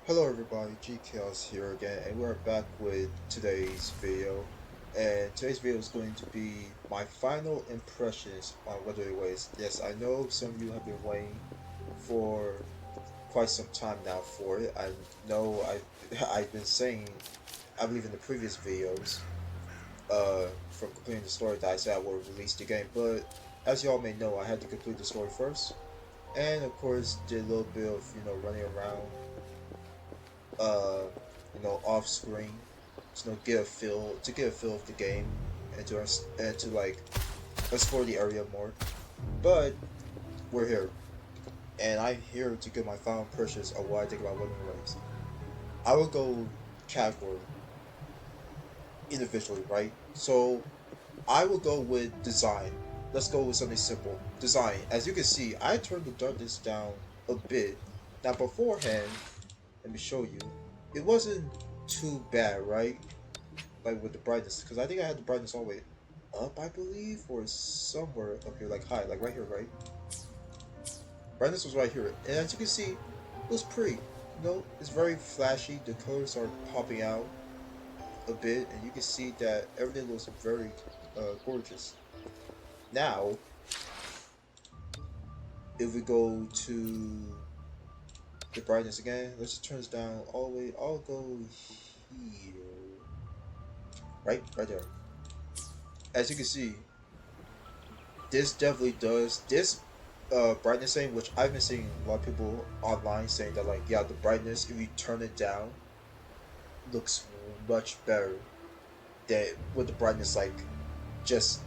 Hello everybody, G Chaos here again, and we're back with today's video. And today's video is going to be my final impressions on Wuthering Waves. Yes, I know some of you have been waiting for quite some time now for it. I know I've been saying, I believe in the previous videos, from completing the story that I said I would release the game, but as y'all may know, I had to complete the story first, and of course did a little bit of running around uh, off screen to get a feel of the game and to like explore the area more. But we're here, and I'm here to get my final impressions of what I think about Wuthering Waves. I will go category individually, right? So I will go with design. Let's go with something simple. Design. As you can see, I turned the darkness down a bit. Now beforehand, let me show you. It wasn't too bad, right? Like with the brightness, because I think I had the brightness all the way up, I believe, or somewhere up here, like high, like right here, right? Brightness was right here, and as you can see, it was pretty. It's very flashy. The colors are popping out a bit, and you can see that everything looks very gorgeous. Now, if we go to the brightness again, let's just turn this down all the way. I'll go here, right there. As you can see, this definitely does this brightness thing, which I've been seeing a lot of people online saying that, like, yeah, the brightness, if you turn it down, looks much better than with the brightness like just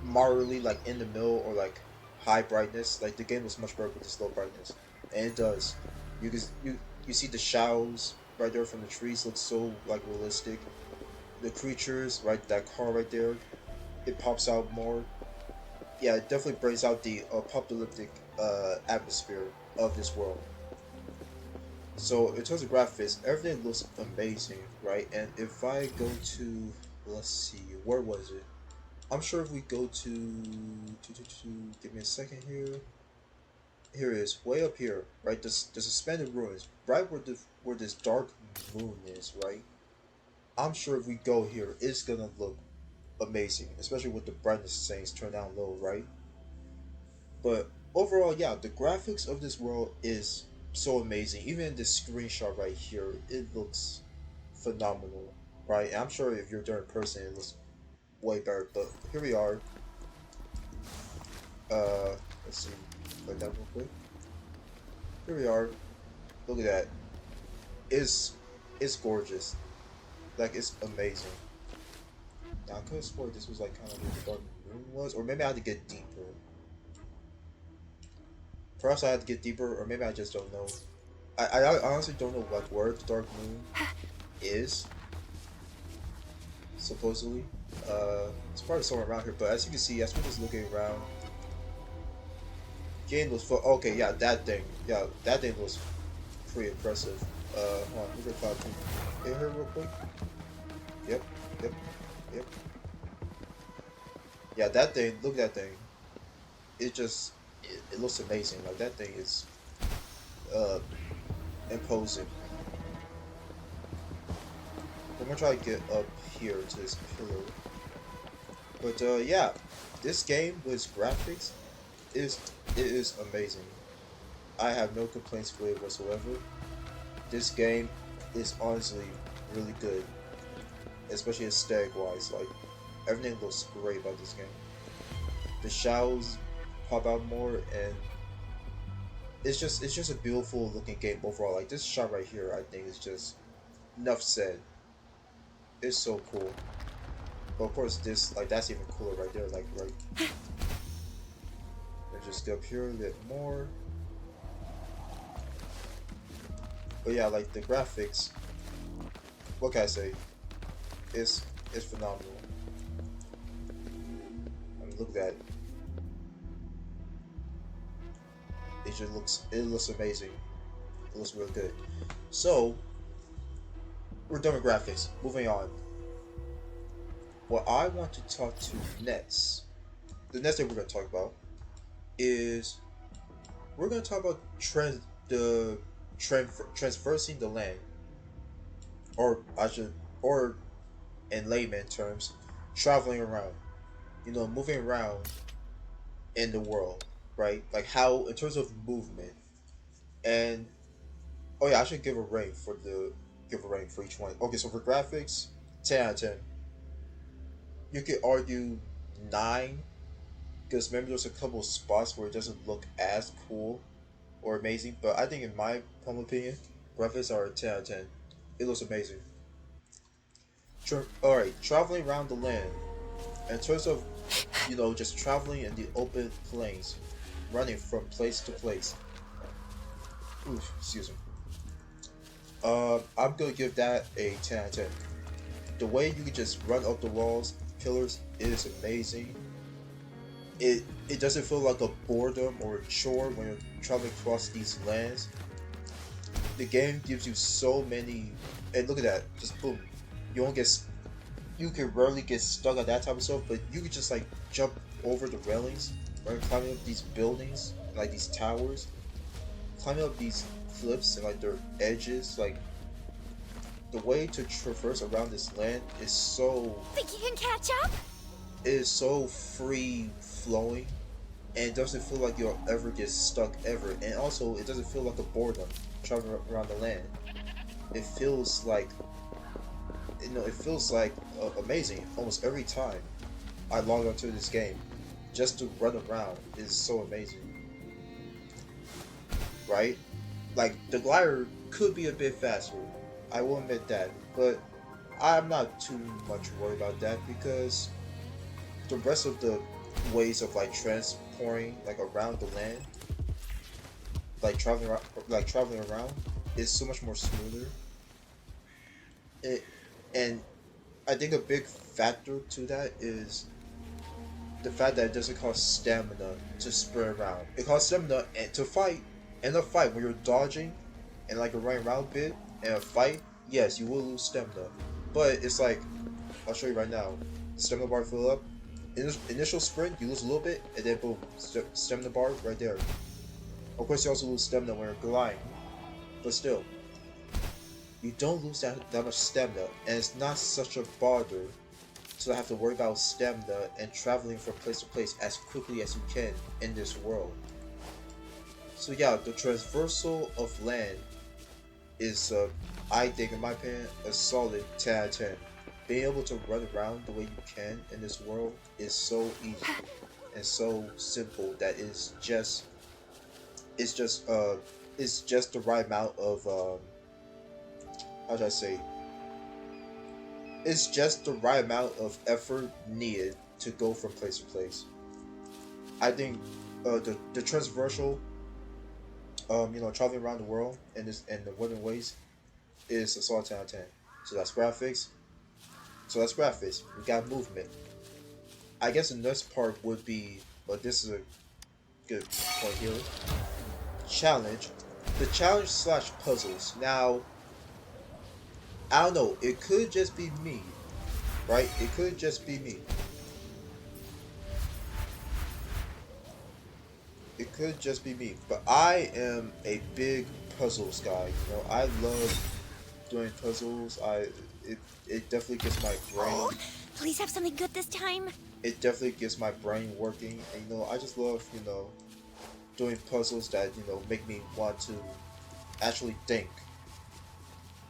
moderately like in the middle or like high brightness. Like the game looks much better with this low brightness, and it does. You see the shadows right there from the trees look so like realistic. The creatures, right, that car right there, it pops out more. Yeah, it definitely brings out the apocalyptic atmosphere of this world. So in terms of graphics, everything looks amazing, right? And if I go to, let's see, where was it? I'm sure if we go to give me a second here. Here it is, way up here, right? The suspended ruins, right where this dark moon is, right? I'm sure if we go here, it's gonna look amazing, especially with the brightness settings turned down low, right? But overall, yeah, the graphics of this world is so amazing. Even in this screenshot right here, it looks phenomenal, right? And I'm sure if you're there in person, it looks way better. But here we are. Let's see, play that real quick. Here we are. Look at that. It's gorgeous. Like it's amazing. Now I could have sworn this was like kind of where the dark moon was, or maybe I had to get deeper. Perhaps I had to get deeper, or maybe I just don't know. I honestly don't know like where the dark moon is supposedly. It's probably somewhere around here. But as you can see, as we're just looking around, game was full. Okay, yeah, that thing. Yeah, that thing was pretty impressive. Hold on, we're gonna try to in here real quick. Yep, yep, yep. Yeah, that thing. Look at that thing. It looks amazing. Like that thing is uh imposing. I'm gonna try to get up here to this pillar. But yeah, this game with graphics is it is amazing. I have no complaints with it whatsoever. This game is honestly really good, especially aesthetic wise. Like everything looks great about this game. The shadows pop out more, and it's just a beautiful looking game overall. Like this shot right here, I think is just enough said. It's so cool. But of course, this like that's even cooler right there. Like right, let's just get up here a bit more. But yeah, like the graphics. What can I say? It's phenomenal. I mean, look at that. It looks amazing. It looks real good. So we're done with graphics. Moving on. What I want to talk to next, the next thing we're gonna talk about is we're gonna talk about transversing the land, or I should, or in layman terms, traveling around. Moving around in the world, right? Like how in terms of movement. And oh yeah, I should give a rating for each one. Okay, so for graphics, 10 out of 10. You could argue 9, because maybe there's a couple spots where it doesn't look as cool or amazing. But I think, in my humble opinion, graphics are a 10 out of 10. It looks amazing. All right, traveling around the land. In terms of just traveling in the open plains, running from place to place. Oof, excuse me. I'm gonna give that a 10 out of 10. The way you can just run up the walls, pillars is amazing. It doesn't feel like a boredom or a chore when you're traveling across these lands. The game gives you so many, and look at that, just boom. You don't get, you can rarely get stuck on that type of stuff, but you can just like jump over the railings, right? Climbing up these buildings, like these towers, climbing up these cliffs and like their edges, like the way to traverse around this land is so Think you can catch up? is so free flowing, and it doesn't feel like you'll ever get stuck ever. And also, it doesn't feel like a boredom traveling around the land. It feels like amazing almost every time I log onto this game. Just to run around is so amazing, right? Like the glider could be a bit faster, I will admit that, but I'm not too much worried about that because the rest of the ways of like transporting like around the land, like traveling around, is so much more smoother. It and I think a big factor to that is the fact that it doesn't cost stamina to sprint around. It costs stamina and to fight. In a fight, when you're dodging and like you're running around a bit in a fight, yes, you will lose stamina. But it's like, I'll show you right now. The stamina bar fill up. Initial sprint, you lose a little bit, and then boom, stamina bar right there. Of course, you also lose stamina when you're gliding, but still, you don't lose that much stamina, and it's not such a bother to have to worry about stamina and traveling from place to place as quickly as you can in this world. So yeah, the transversal of land is, I think, in my opinion, a solid 10 out of 10. Being able to run around the way you can in this world is so easy and so simple that it's just it's just the right amount of how should I say, it's just the right amount of effort needed to go from place to place. I think the transversal traveling around the world in the Wuthering Waves is a solid 10 out of 10. So that's graphics. We got movement. I guess the next part would be, but this is a good point here. Challenge. The challenge slash puzzles. Now, I don't know. It could just be me, right? It could just be me. It could just be me. But I am a big puzzles guy. I love doing puzzles. It definitely gets my brain. Oh, please have something good this time. It definitely gets my brain working, and I just love doing puzzles that make me want to actually think.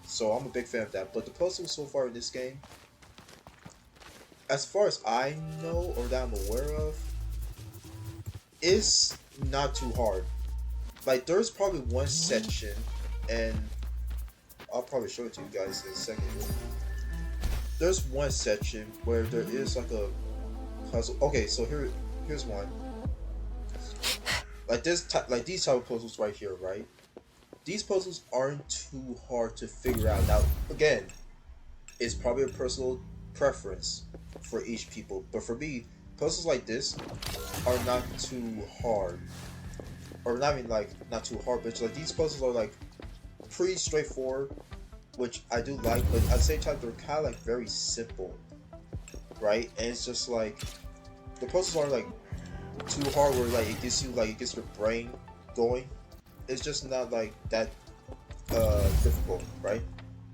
So I'm a big fan of that. But the puzzles so far in this game, as far as I know or that I'm aware of, is not too hard. Like there's probably one section, and I'll probably show it to you guys in a second. There's one section where there is like a puzzle. Okay, so here's one. Like like these type of puzzles right here, right? These puzzles aren't too hard to figure out. Now, again, it's probably a personal preference for each people, but for me, puzzles like this are not too hard. Or not even like not too hard, but like these puzzles are like pretty straightforward, which I do like, but at the same time they're kind of like very simple, right? And it's just like the puzzles aren't like too hard where like it gets your brain going. It's just not like that difficult, right?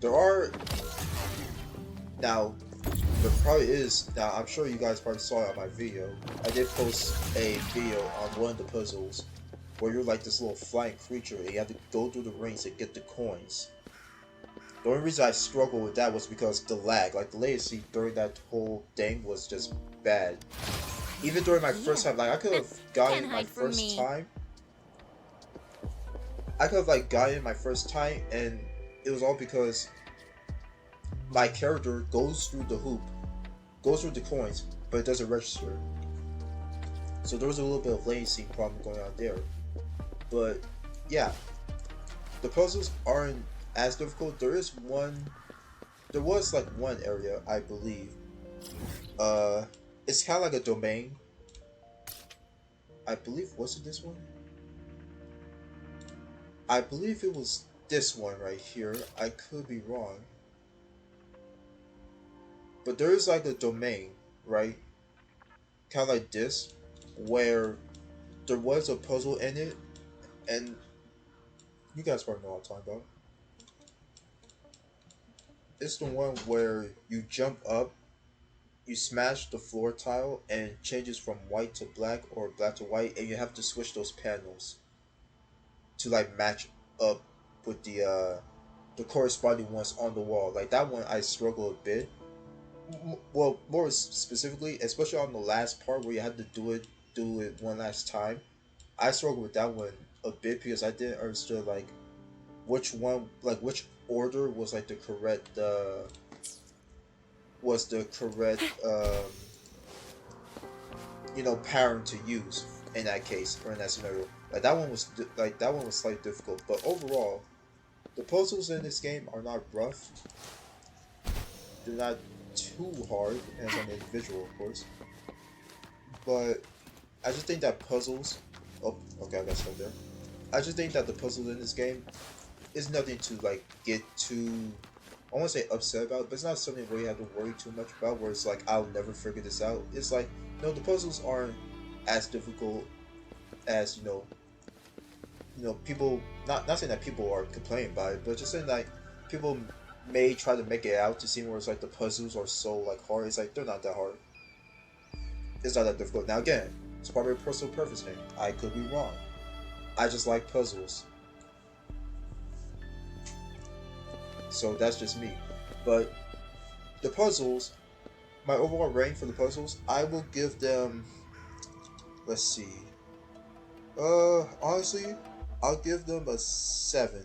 There are now. There probably is now. I'm sure you guys probably saw it on my video. I did post a video on one of the puzzles where you're like this little flying creature and you have to go through the rings to get the coins. The only reason I struggled with that was because the lag, like the latency during that whole thing was just bad. Even during my first time, like I could have gotten Can't it my hide from first me. time. I could have like gotten it my first time, and it was all because my character goes through the hoop, goes through the coins, but it doesn't register. So there was a little bit of latency problem going on there. But yeah, the puzzles aren't as difficult. There was like one area I believe. Uh, it's kind of like a domain. I believe was it this one? I believe it was this one right here. I could be wrong. But there is like a domain, right? Kind of like this, where there was a puzzle in it, and you guys probably know what I'm talking about. It's the one where you jump up, you smash the floor tile, and it changes from white to black or black to white, and you have to switch those panels to like match up with the corresponding ones on the wall. Like that one, I struggle a bit. Well, more specifically, especially on the last part where you had to do it one last time. I struggled with that one a bit because I didn't understand like which one, like which order was like the correct was the correct pattern to use in that case or in that scenario. Like that one was slightly difficult, but overall, the puzzles in this game are not rough. They're not too hard, depends on the individual, of course. But I just think that puzzles. Oh, okay, I got stuck there. I just think that the puzzles in this game is nothing to like get too. I won't say upset about, but it's not something where you have to worry too much about. Where it's like I'll never figure this out. It's like no, the puzzles aren't as difficult as people. Not saying that people are complaining about it, but just saying like people may try to make it out to seem where it's like the puzzles are so like hard. It's like they're not that hard. It's not that difficult. Now again, it's probably a personal preference thing. I could be wrong. I just like puzzles. So that's just me. But the puzzles, my overall rating for the puzzles, I will give them. Let's see. Honestly, I'll give them a 7.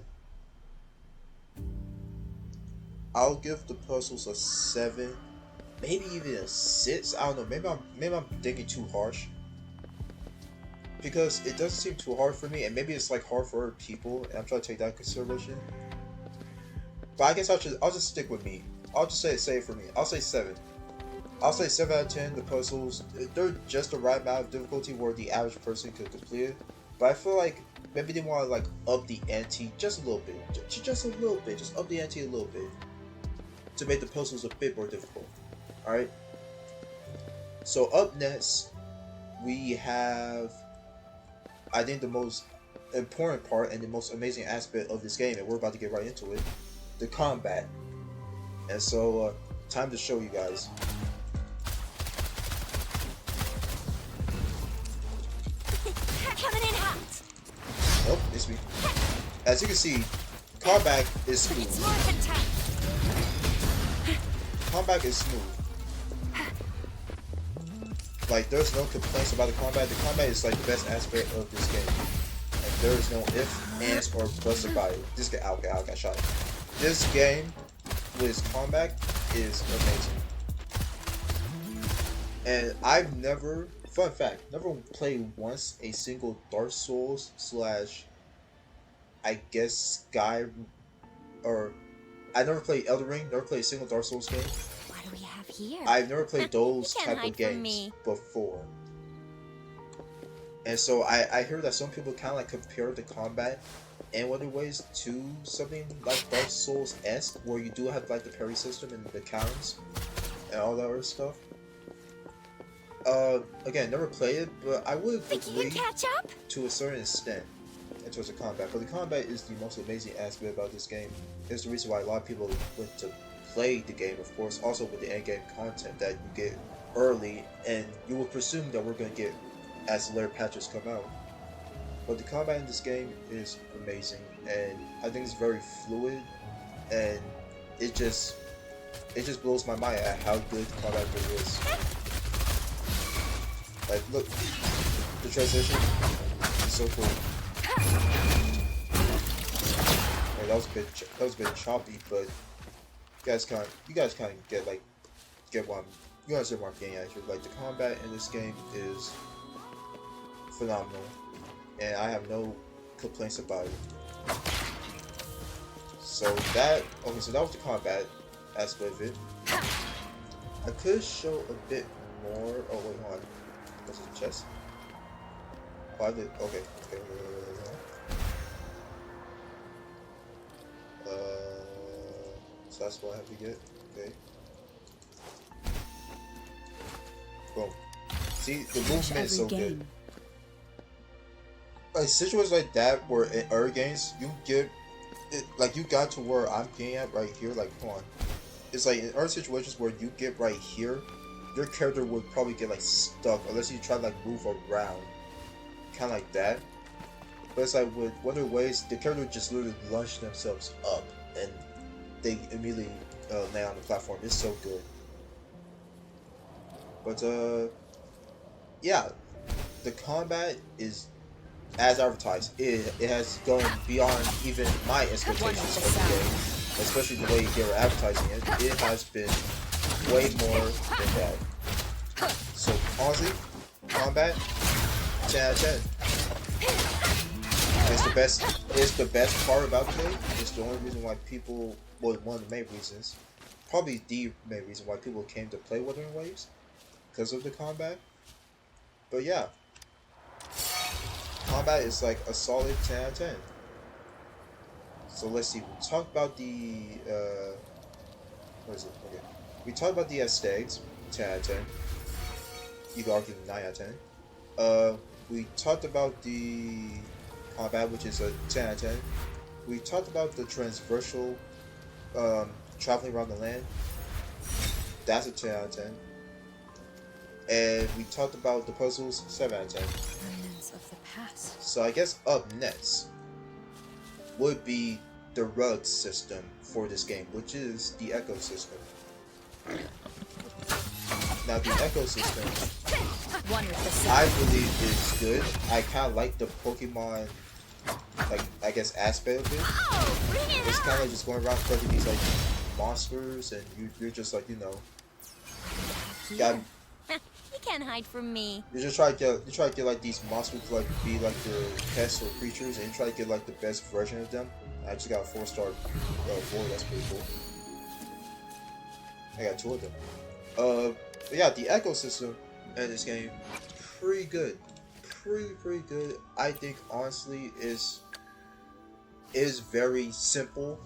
I'll give the puzzles a 7, maybe even a 6. I don't know. Maybe I'm thinking too harsh because it doesn't seem too hard for me, and maybe it's like hard for other people, and I'm trying to take that into consideration. But I guess I'll just stick with me. I'll just say it for me. I'll say 7. I'll say 7 out of 10. The puzzles, they're just the right amount of difficulty where the average person could complete it. But I feel like maybe they want to like up the ante just a little bit, just a little bit, just up the ante a little bit to make the puzzles a bit more difficult. All right. So up next, we have, I think, the most important part and the most amazing aspect of this game, and we're about to get right into it: the combat. And so, time to show you guys. Coming in hot. Oh, it's me. As you can see, combat is It's smooth. more than time. Combat is smooth. Like, there's no complaints about the combat. The combat is like the best aspect of this game. And there is no ifs, ands, or buts about it. This game, okay, I got shot. This game with combat is amazing. And I've never, fun fact, never played once a single Dark Souls slash, I guess, Sky, or I never played Elden Ring, never played a single Dark Souls game. What do we have here? I've never played those You can't type hide of from games me. before. And so I hear that some people kind of like compare the combat in other ways to something like Dark Souls-esque, where you do have like the parry system and the counters and all that other stuff. Again, never played it, but I would Think you agree can catch up? to a certain extent. in terms of combat. But the combat is the most amazing aspect about this game. It's the reason why a lot of people went to play the game, of course, also with the end game content that you get early, and you would presume that we're going to get as later patches come out. But the combat in this game is amazing, and I think it's very fluid, and it just it just blows my mind at how good the combat really is. Like, look, the transition is so cool. Like, that was a bit choppy, but you guys kind of get what you understand what I'm getting at here. Like, the combat in this game is phenomenal, and I have no complaints about it. So that was the combat aspect of it. I could show a bit more. Oh wait, hold on. This is the chest. Oh, I did. Okay. So that's what I have to get. Okay. Boom. See, the movement is so good. Like situations like that, where in other games you get it, like you got to where I'm getting at right here. Like, come on. It's like in other situations where you get right here, your character would probably get like stuck unless you try to like move around, kind of like that. But it's like with Wuthering Waves, the character would just literally launch themselves up and they immediately land on the platform. It's so good. But yeah, the combat is as advertised. It has gone beyond even my expectations of the game, especially the way they were advertising it. It has been way more than that. So honestly, combat 10 out of 10. It's the best part about the game. It's the only reason why people, well, one of the main reasons, probably the main reason why people came to play Wuthering Waves, because of the combat. But yeah, combat is like a solid 10 out of 10. So let's see. We talked about the what is it? Okay, we talked about the aesthetics, 10 out of 10. You could argue 9 out of 10. We talked about the combat, which is a 10 out of 10. We talked about the transversal traveling around the land. That's a 10 out of 10. And we talked about the puzzles, 7 out of 10. Remnants of the past. So I guess up next would be the rug system for this game, which is the ecosystem. Now the ecosystem, I believe is good. I kind of like the Pokemon, like I guess aspect of it. It's kind of like just going around collecting these like monsters, and you're just like got. You can't hide from me. You try to get like these monsters to like be like your pests or creatures, and you try to get like the best version of them. I just got a 4-star boy. That's pretty cool. I got 2 of them. But yeah, the ecosystem in this game, pretty good, pretty good. I think honestly is very simple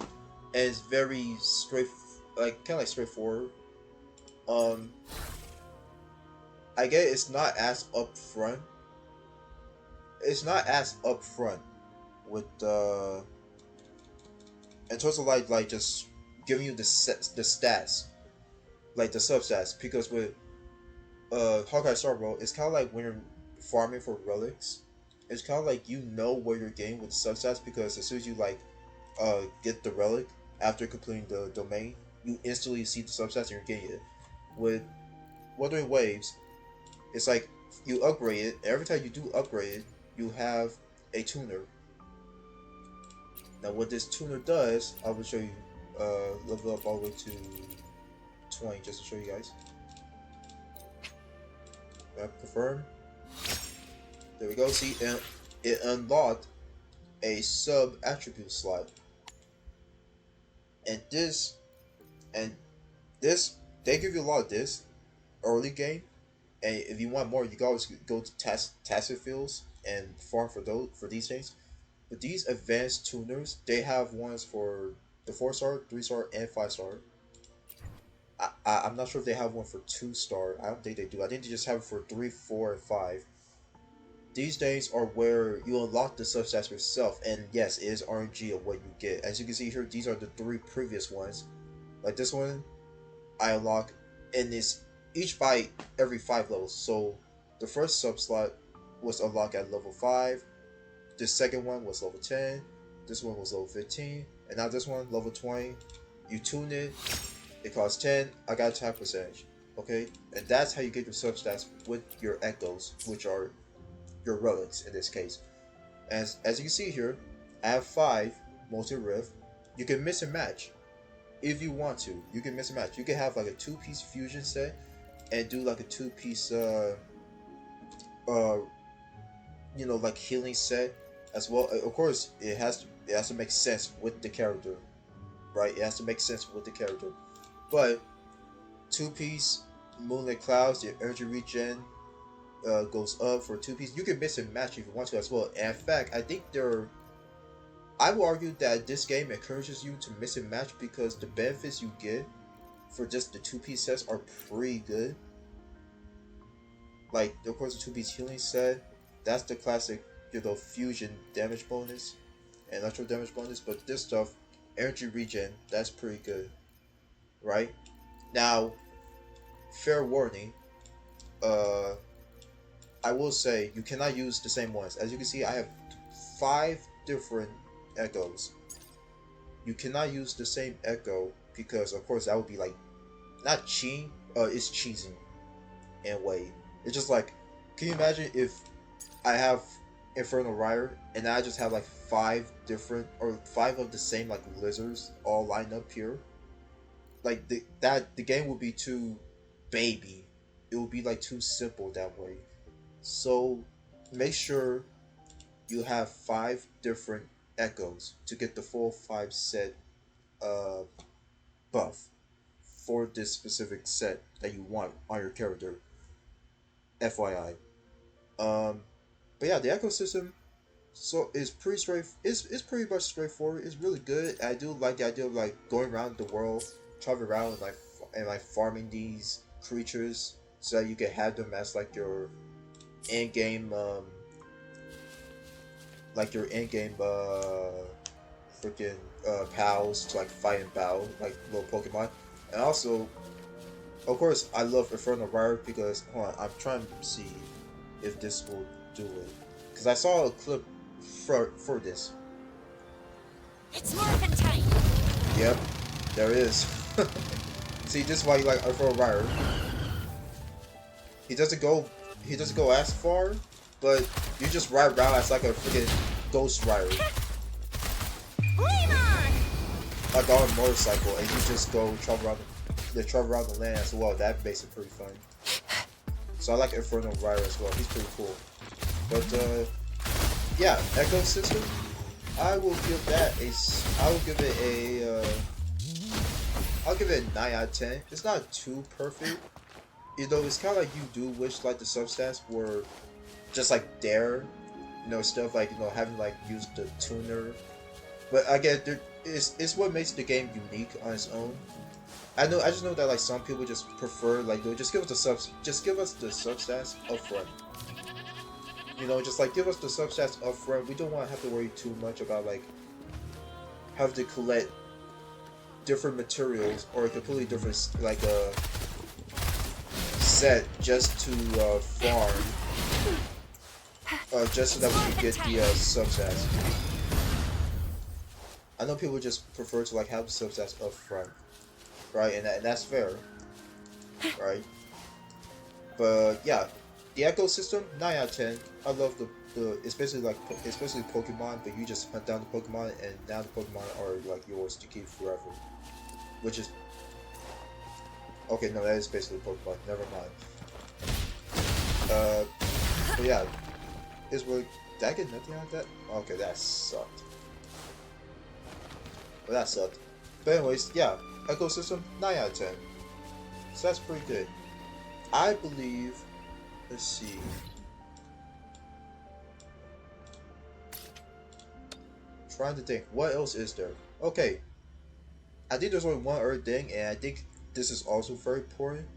and it's very kind of like straightforward. Um, I get it's not as upfront. It's not as upfront with in terms of like just giving you the stats, like the substats, because with Hawkeye Star Bro, it's kind of like when you're farming for relics. It's kind of like you know where you're getting with the substats because as soon as you like get the relic after completing the domain, you instantly see the substats and you're getting it. With Wuthering Waves, it's like you upgrade it. Every time you do upgrade it, you have a tuner. Now, what this tuner does, I will show you. Level up all the way to 20 just to show you guys. Confirm. There we go. See, it unlocked a sub attribute slot, and and this they give you a lot of this early game. And if you want more, you can always go to tacit fields and farm for these things. But these advanced tuners, they have ones for the 4-star, 3-star, and 5-star. I'm not sure if they have one for 2-star. I don't think they do. I think they just have it for 3, 4, and 5. these days are where you unlock the substats yourself, and yes, it is RNG of what you get. As you can see here, these are the three previous ones. Like this one, I unlock, and it's each by every 5 levels. So the first sub slot was unlocked at level 5. The second one was level 10. This one was level 15, and now this one level 20. You tune it. It costs 10. I got attack percentage. Okay, and that's how you get your substats with your echoes, which are your relics in this case. As you can see here, I have 5 multi rift. You can mix and match if you want to. You can mix and match. You can have like a 2-piece fusion set and do like a 2-piece uh like healing set as well. Of course, it has to make sense with the character, right? It has to make sense with the character. But 2-piece Moonlit Clouds, the energy regen goes up for 2-piece. You can mix and match if you want to as well. And in fact, I think I will argue that this game encourages you to mix and match because the benefits you get for just the 2-piece sets are pretty good. Like, of course, the 2-piece healing set, that's the classic, fusion damage bonus and electro damage bonus. But this stuff, energy regen, that's pretty good, right? Now, fair warning, uh, I will say you cannot use the same ones. As you can see, I have 5 different echoes. You cannot use the same echo because, of course, that would be like not cheating. It's cheesing in a way. It's just like, can you imagine if I have Infernal Rider and I just have like 5 of the same like lizards all lined up here? Like the game would be too baby. It would be like too simple that way. So make sure you have 5 different echoes to get the full 5 set uh, buff for this specific set that you want on your character. FYI. Um, but yeah, the echo system is pretty straight. It's pretty much straightforward. It's really good. I do like the idea of like going around the world, traveling around and like farming these creatures so that you can have them as like your in game freaking pals to like fight and battle like little Pokemon. And also, of course, I love Infernal Rider because hold on, I'm trying to see if this will do it because I saw a clip for this. It's morphin' time. Yep, there is. See, this is why you like Infernal Rider. He doesn't go he doesn't go as far, but you just ride around as like a freaking ghost rider. Like on a motorcycle, and you just travel around the land as well. That makes it pretty fun. So I like Infernal Rider as well. He's pretty cool. But yeah, Echo System. I will give it a 9 out of 10. It's not too perfect. It's kind of like you do wish like the substats were just like there, stuff like having like used the tuner. But again, it's what makes the game unique on its own. I just know that like some people just prefer like they'll just give us the substats up front. Just like give us the substats up front. We don't want to have to worry too much about like having to collect different materials or a completely different like set just to farm, just so that we can get the substats. I know people just prefer to like have the substats up front, right? And that's fair, right? But yeah, the ecosystem 9 out of 10. I love the especially Pokemon, but you just hunt down the Pokemon and now the Pokemon are like yours to keep forever, which is okay. No, that is basically Pokemon. Never mind. But yeah, did I get nothing out of that? Okay, that sucked. Well, that sucked. But anyways, yeah, ecosystem 9 out of 10. So that's pretty good. I believe. Let's see. Trying to think, what else is there? Okay, I think there's only one other thing, and I think this is also very important.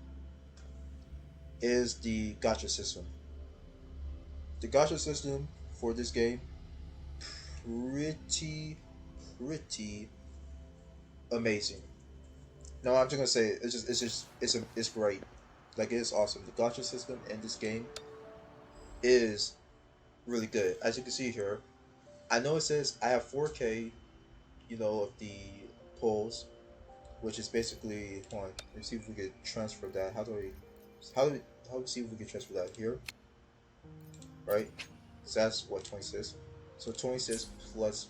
Is the gacha system. The gacha system for this game pretty pretty amazing. No, I'm just gonna say it's great. Like, it's awesome. The gacha system in this game is really good. As you can see here, I know it says I have 4K, of the polls, which is basically, hold on, let's see if we can transfer that. How do we, how do we see if we can transfer that here, right? So that's what 26. So 26 plus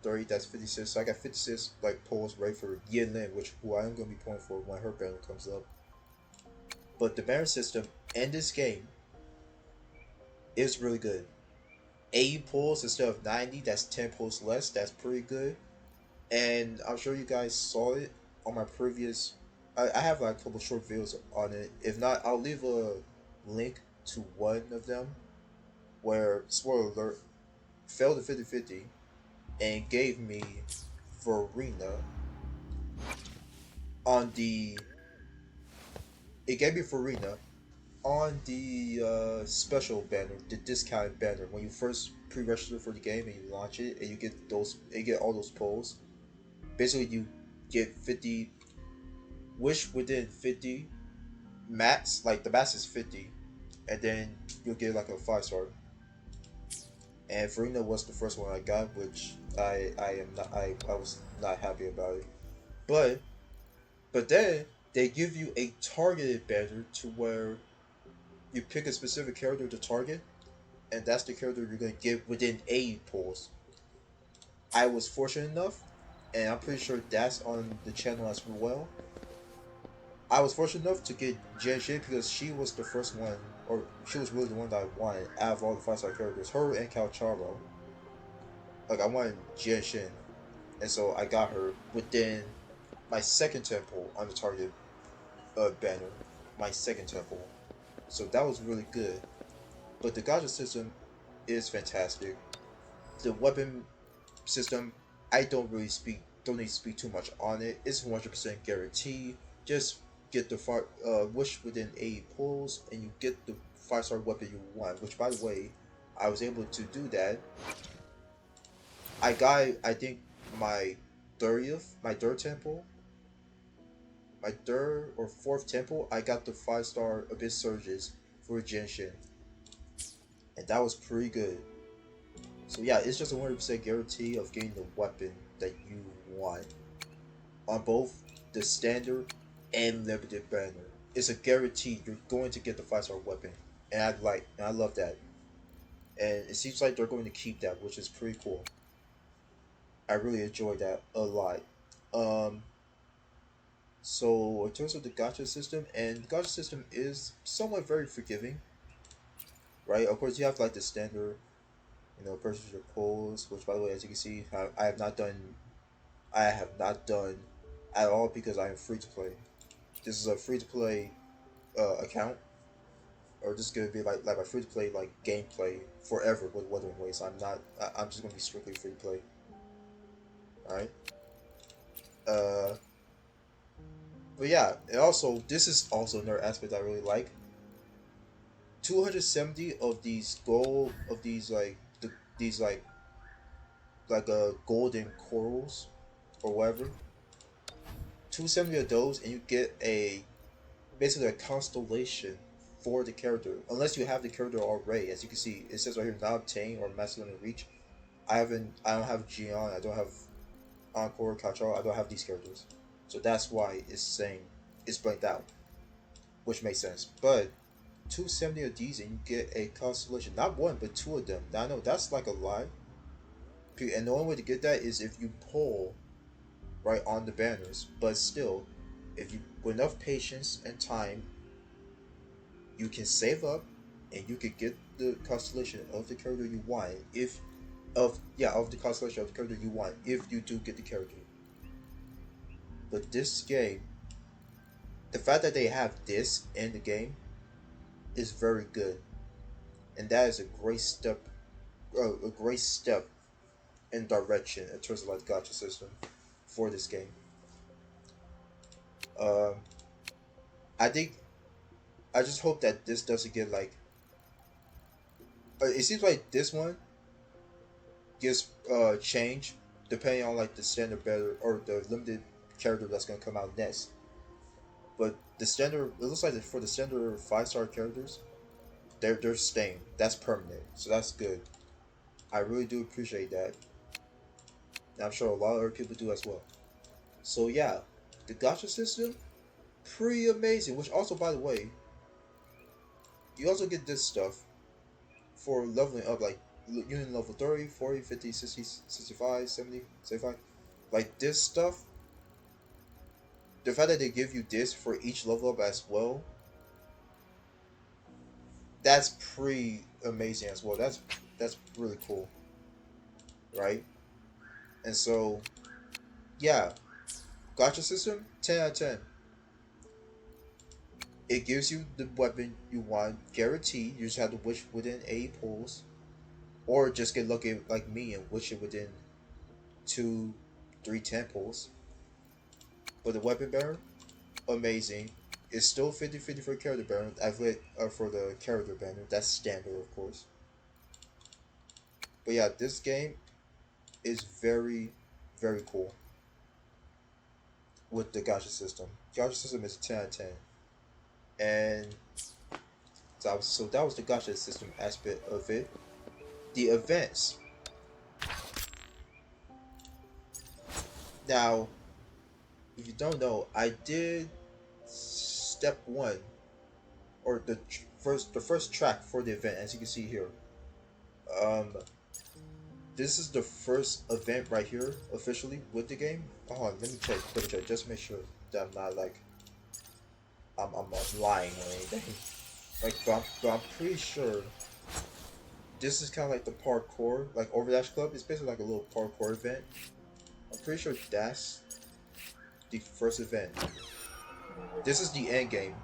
30, that's 56. So I got 56 like polls right for Yin Lin, which who I am gonna be pulling for when her banner comes up. But the banner system in this game is really good. 80 pulls instead of 90, that's 10 pulls less. That's pretty good. And I'm sure you guys saw it on my previous. I have like a couple short videos on it. If not, I'll leave a link to one of them where, spoiler alert, failed the 50-50 and gave me Verena on the. It gave me Verena on the special banner, the discount banner. When you first pre-register for the game and you launch it, and you get all those polls. Basically, you get 50 wish within 50 max, like the max is 50, and then you'll get like a 5 star. And Farina was the first one I got, which I was not happy about it. But then they give you a targeted banner to where you pick a specific character to target, and that's the character you're gonna get within 80 pulls. I was fortunate enough, and I'm pretty sure that's on the channel as well. I was fortunate enough to get Jen Shin because she was the first one, or she was really the one that I wanted out of all the 5 star characters. Her and Calcharo. Like, I wanted Jen Shin, and so I got her within my second temple on the target banner. My second temple. So that was really good. But the gacha system is fantastic. The weapon system, I don't need to speak too much on it. It's 100% guarantee. Just get the wish within 80 pulls, and you get the 5 star weapon you want. Which, by the way, I was able to do that. I got, I think, my 30th, my third temple, my third or fourth temple. I got the 5 star Abyss Surges for Genshin, and that was pretty good. So yeah, it's just a 100% guarantee of getting the weapon that you want on both the standard and limited banner. It's a guarantee you're going to get the 5 star weapon, and I love that. And it seems like they're going to keep that, which is pretty cool. I really enjoy that a lot. Um, so in terms of the gacha system, and the gacha system is somewhat very forgiving, right? Of course, you have like the standard, purchase your polls, which, by the way, as you can see, I have not done at all because I am free to play. This is a free to play account, or this is gonna be like my free to play like gameplay forever with Wuthering Waves. I'm just gonna be strictly free to play. All right. Uh, but yeah, and also this is also another aspect I really like. 270 of these these golden corals or whatever. 270 of those, and you get a basically a constellation for the character. Unless you have the character already, as you can see, it says right here, not obtain or masculine reach. I don't have Gion. I don't have Encore, Cachar. I don't have these characters, so that's why it's saying it's blanked out, which makes sense. But 270 of these, and you get a constellation, not one but two of them. Now I know that's like a lot, and the only way to get that is if you pull right on the banners. But still, if you with enough patience and time, you can save up, and you can get the constellation of the character you want. If of the constellation of the character you want, if you do get the character. But this game, the fact that they have this in the game is very good, and that is a great step in direction in terms of like the gacha system for this game. Um, I think I just hope that this doesn't get like It seems like this one gets change depending on like the standard better or the limited character that's gonna come out next. But the standard, it looks like for the standard 5-star characters, they're staying. That's permanent, so that's good. I really do appreciate that. And I'm sure a lot of other people do as well. So yeah, the gotcha system pretty amazing. Which also, by the way, you also get this stuff for leveling up, like unit level 30, 40, 50, 60, 65, 70, 75. Like this stuff, the fact that they give you this for each level up as well, that's pretty amazing as well. That's really cool, right? And so yeah, gotcha system, 10 out of 10. It gives you the weapon you want, guaranteed. You just have to wish within 8 pulls, or just get lucky like me and wish it within 2, 3, 10 pulls. But the weapon bearer, amazing. It's still 50-50 for character banner. I've lit for the character banner. That's standard, of course. But yeah, this game is very, very cool with the gacha system. Gacha system is 10 out of 10. And that was the gacha system aspect of it. The events. Now, if you don't know, I did step one or the first track for the event, as you can see here. Um, this is the first event right here officially with the game. Hold on, let me check, double check, just to make sure that I'm not like I'm lying or anything. Like, but I'm pretty sure this is kind of like the parkour, like Overdash Club. It's basically like a little parkour event. I'm pretty sure that's the first event. This is the end game,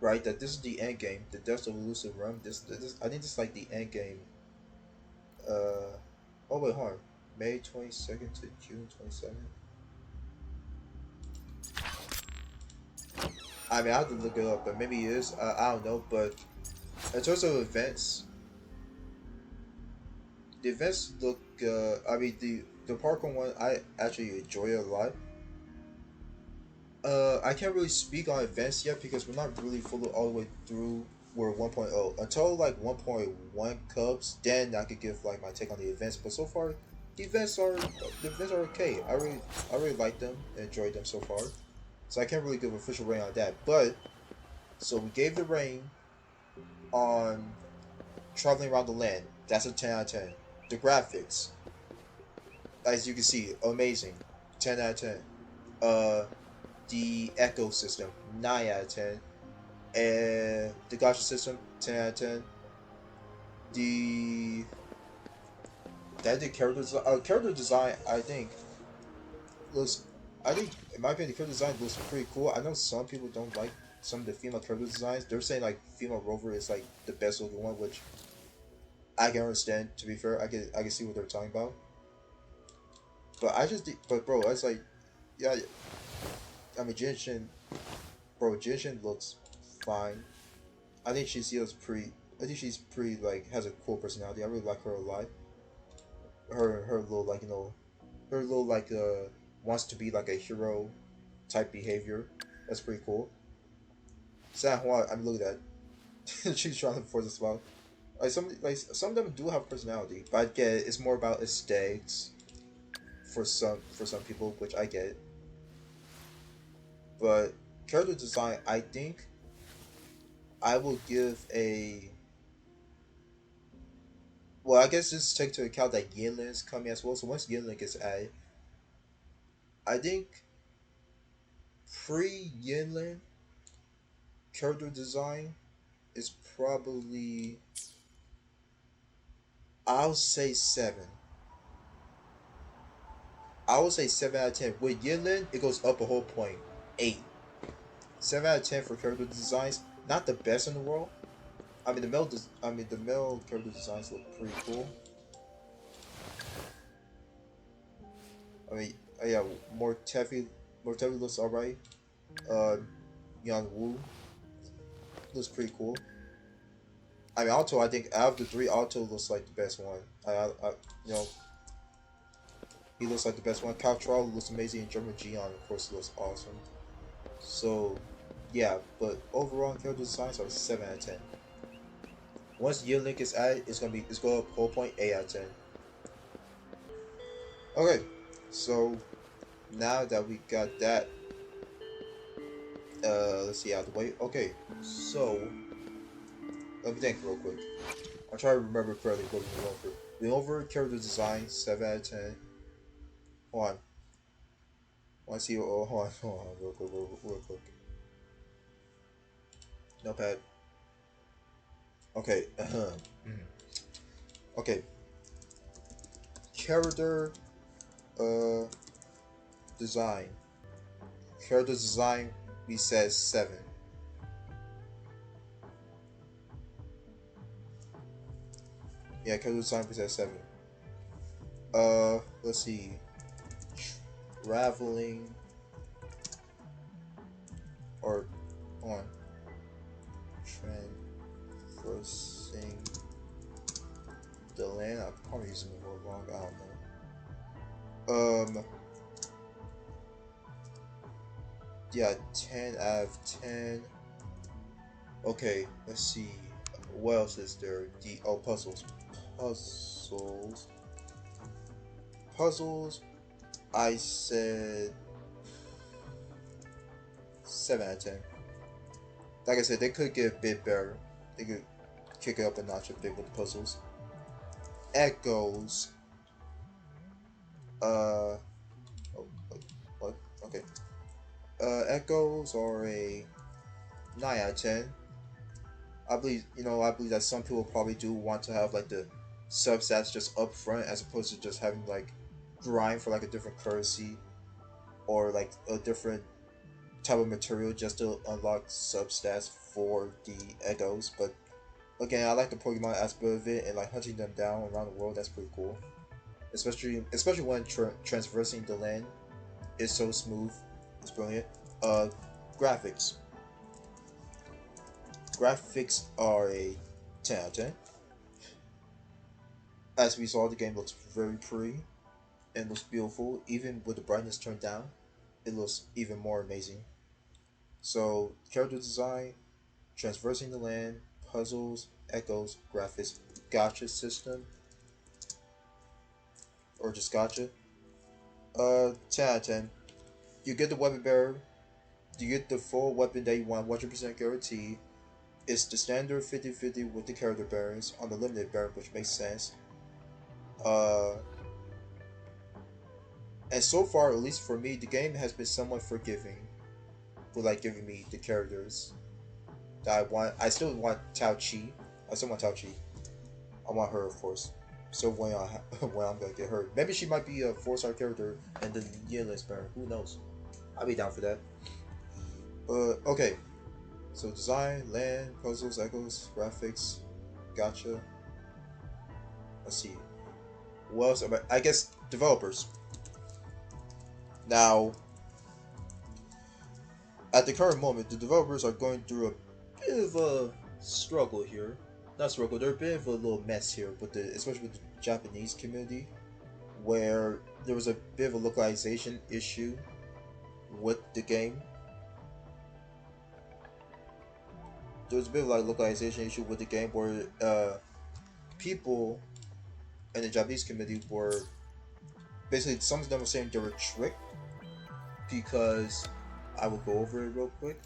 right? That this is the end game. The Death of Elusive Realm. This I think this is like the end game. Uh, oh wait, hold on. May 22nd to June 27th. I mean, I have to look it up, but maybe it is. I don't know. But in terms of events, the events look. I mean, the parkour one, I actually enjoy it a lot. I can't really speak on events yet because we're not really fully all the way through. We're 1.0 until like 1.1 Cubs. Then I could give like my take on the events. But so far, the events are okay. I really like them, and enjoyed them so far. So I can't really give official rating on that. But so we gave the rating on traveling around the land. That's a 10 out of 10. The graphics, as you can see, amazing. 10 out of 10. The ecosystem, 9 out of 10. And the gacha system, 10 out of 10. The the character design, I think looks. I think in my opinion, the character design looks pretty cool. I know some people don't like some of the female character designs. They're saying like female Rover is like the best looking one, which I can understand. To be fair, I can see what they're talking about. But bro, it's like, yeah. I mean, Jinshin looks fine. I think she's pretty. I think she's pretty like has a cool personality. I really like her a lot. Her little like her little like wants to be like a hero type behavior. That's pretty cool. San Juan, I mean, look at that. She's trying to force a smile. Some of them do have personality, but I get it. It's more about aesthetics for some people, which I get. But character design, I think I will give a. Well, I guess just take into account that Yinlin's coming as well. So once Yinlin gets added, I think pre Yinlin character design is probably, I'll say 7. I would say 7 out of 10. With Yinlin, it goes up a whole point. 8. 7 out of 10 for character designs. Not the best in the world. The male character designs look pretty cool. I mean, yeah, Mortevi looks alright. Uh, Young Woo looks pretty cool. I mean, Alto. I think out of the three, Alto looks like the best one. You know, he looks like the best one. Caltrol looks amazing, and German Gion, of course, looks awesome. So, yeah, but overall character designs are 7 out of 10. Once Year Link is added, it's gonna whole point 8 out of 10. Okay, so now that we got that, let's see out of the way. Okay, so let me think real quick. I'll try to remember correctly what we went over. We went over character design 7 out of 10. Hold on, want to see? Oh, hold on, real quick, real quick. Notepad. Okay, okay. Character uh design. Character design. We said 7. Yeah, character design. We said 7. Let's see. Traveling or on traversing the land. I'm probably using the word wrong. I don't know. Yeah, 10 out of 10. Okay, let's see. What else is there? Puzzles. Puzzles. Puzzles. I said 7 out of 10. Like I said, they could get a bit better. They could kick it up a notch a bit with the puzzles. Echoes. Uh. Oh, wait, what? Okay. Echoes are a 9 out of 10. I believe that some people probably do want to have like the substats just up front as opposed to just having like grind for like a different currency or like a different type of material just to unlock substats for the egos. But again, I like the Pokemon aspect of it and like hunting them down around the world. That's pretty cool, especially when traversing the land is so smooth. It's brilliant. Uh, graphics. Graphics are a 10 out of 10. As we saw, the game looks very pretty and looks beautiful. Even with the brightness turned down, it looks even more amazing. So, character design, traversing the land, puzzles, echoes, graphics, gotcha system, or just gotcha. 10 out of 10. You get the weapon bearer. You get the full weapon that you want, 100% guarantee. It's the standard 50-50 with the character bearers on the limited bearer, which makes sense. Uh, and so far, at least for me, the game has been somewhat forgiving with like giving me the characters that I want. I still want Tao Chi. I still want Tao Chi. I want her, of course. So when I'm gonna get her, maybe she might be a 4-star character and the Yearless Baron. Who knows? I'll be down for that. Okay. So design, land, puzzles, echoes, graphics, gotcha. Let's see. What else? I guess developers. Now, at the current moment, the developers are going through a bit of a struggle here. Not struggle, they're a bit of a little mess here, especially with the Japanese community, where there was a bit of a localization issue with the game. There was a bit of like localization issue with the game where people in the Japanese community were basically some of them were saying they were tricked because I will go over it real quick.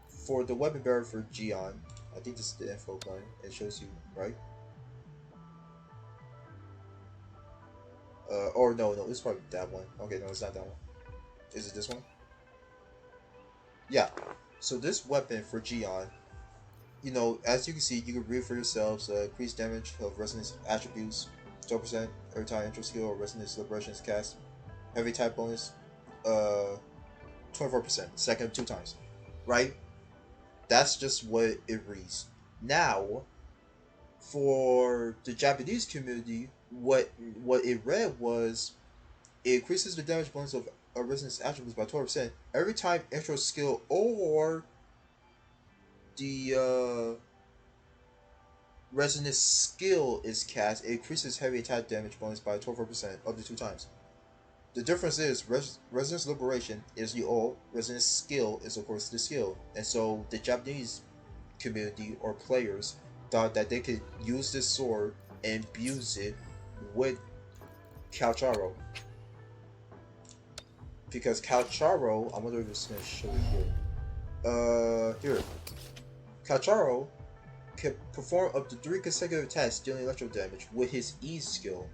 For the weapon bearer for Gion, I think this is the info button. It shows you, right? Or no, it's probably that one. Okay, no, it's not that one. Is it this one? Yeah. So this weapon for Gion, as you can see, you can read for yourselves. Increased damage of resonance attributes, 12% every time intro skill or resonance celebration is cast. Heavy type bonus, 24%. Second 2 times, right? That's just what it reads. Now, for the Japanese community, what it read was it increases the damage bonus of a resonance attributes by 12% every time intro skill or the Resonance skill is cast, it increases heavy attack damage bonus by 24% up to 2 times. The difference is Resonance Liberation is the ult, Resonance skill is of course the skill. And so the Japanese community or players thought that they could use this sword and abuse it with Calcharo. Because Calcharo, I wonder if it's going to show it here. Here. Calcharo can perform up to 3 consecutive attacks dealing electro damage with his E skill.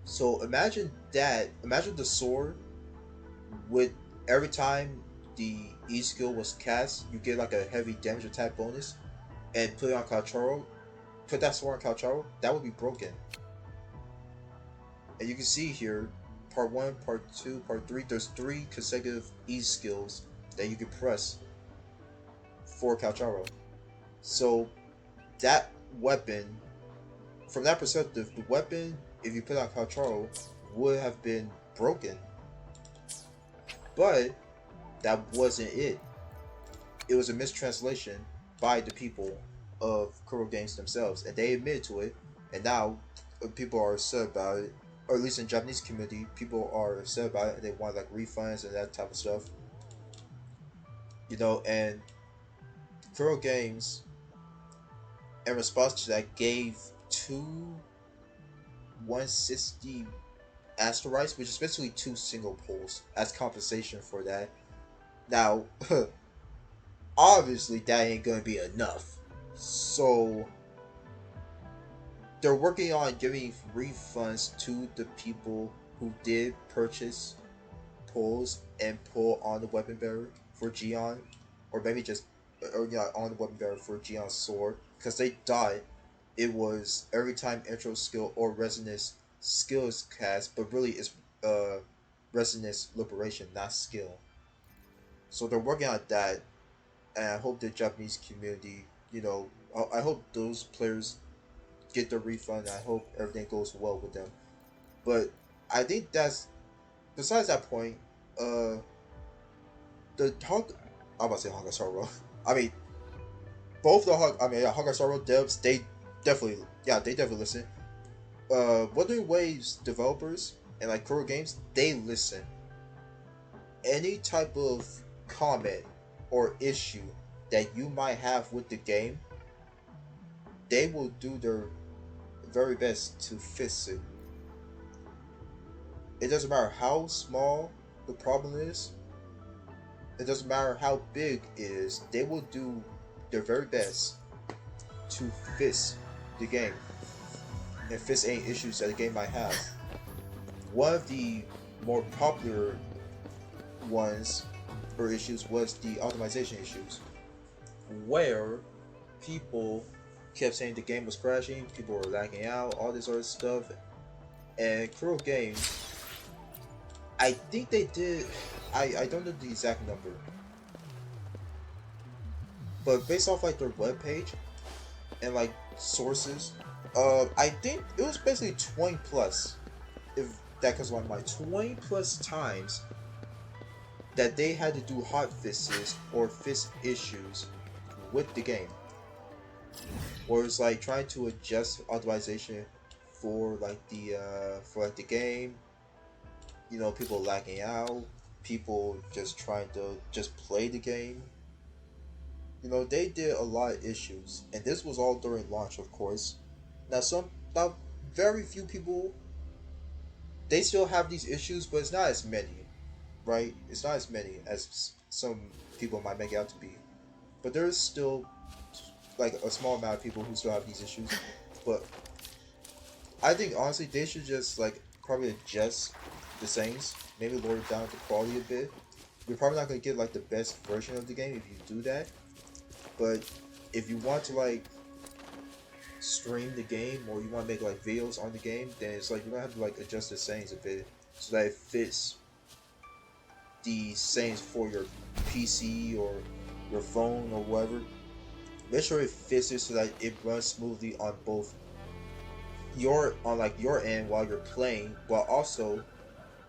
So imagine that. Imagine the sword with every time the E skill was cast, you get like a heavy damage attack bonus, and put it on Calcharo. Put that sword on Calcharo, that would be broken. And you can see here, part 1, part 2, part 3, there's 3 consecutive E skills that you can press for Calcharo. So that weapon, from that perspective, the weapon, if you put on Calcharo, would have been broken. But that wasn't it. It was a mistranslation by the people of Kuro Games themselves, and they admitted to it. And now people are upset about it, or at least in the Japanese community, people are upset about it, and they want like refunds and that type of stuff. And Kuro Games, in response to that, gave 2 160 asteroids, which is basically 2 single poles, as compensation for that. Now, obviously, that ain't gonna be enough. So, they're working on giving refunds to the people who did purchase pulls and pull on the weapon bearer for Gion, or maybe just on the weapon bearer for Gion's sword, because they thought it was every time intro skill or resonance skill is cast, but really it's resonance liberation, not skill. So they're working on that, and I hope the Japanese community, I hope those players get their refund. I hope everything goes well with them. But I think that's besides that point. The Honk, I'm about to say Honkai Star Rail. I mean, both the Honkai Star Rail devs, they definitely listen. Wuthering Waves developers and like Kuro Games, they listen. Any type of comment or issue that you might have with the game, they will do their very best to fix it. It doesn't matter how small the problem is. It doesn't matter how big it is. They will do their very best to fix the game and fix any issues that the game might have. One of the more popular ones or issues was the optimization issues, where people kept saying the game was crashing, people were lagging out, all this other stuff. And Kuro Games, I think they did. I don't know the exact number, but based off like their webpage and like sources, I think it was basically 20 plus, if that comes to my mind, 20 plus times that they had to do hot fixes or fix issues with the game, or it's like trying to adjust optimization for the game. People lacking out, people just trying to just play the game. They did a lot of issues, and this was all during launch, of course. Now very few people, they still have these issues, but it's not as many, right? It's not as many as some people might make it out to be. But there is still like a small amount of people who still have these issues. But I think honestly they should just like probably adjust the settings, maybe lower down the quality a bit. You're probably not gonna get like the best version of the game if you do that. But if you want to like stream the game or you want to make like videos on the game, then it's like you're gonna have to like adjust the settings a bit so that it fits the settings for your PC or your phone or whatever. Make sure it fits it so that it runs smoothly on both your end while you're playing, while also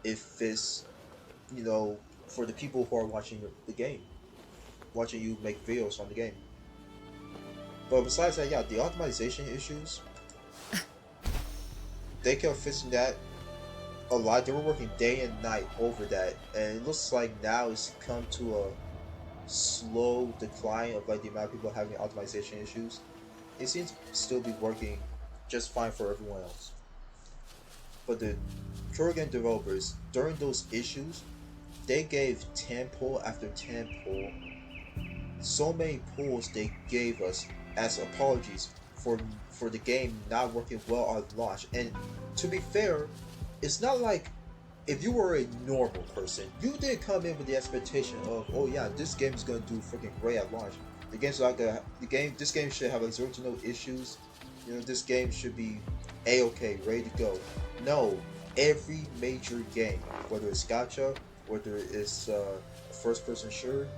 it fits, for the people who are watching the game, watching you make videos on the game. But besides that, yeah, the optimization issues, they kept fixing that a lot. They were working day and night over that, and it looks like now it's come to a slow decline of like the amount of people having optimization issues. It seems to still be working just fine for everyone else. But the pure game developers, during those issues, they gave 10 pull after 10 pull, so many pulls they gave us as apologies for the game not working well on launch. And to be fair, it's not like if you were a normal person, you didn't come in with the expectation of, oh yeah, this game is gonna do freaking great at launch. The game's like the game. This game should have like zero to no issues. You know, this game should be a okay, ready to go. No, every major game, whether it's gacha, whether it's a first person shooter,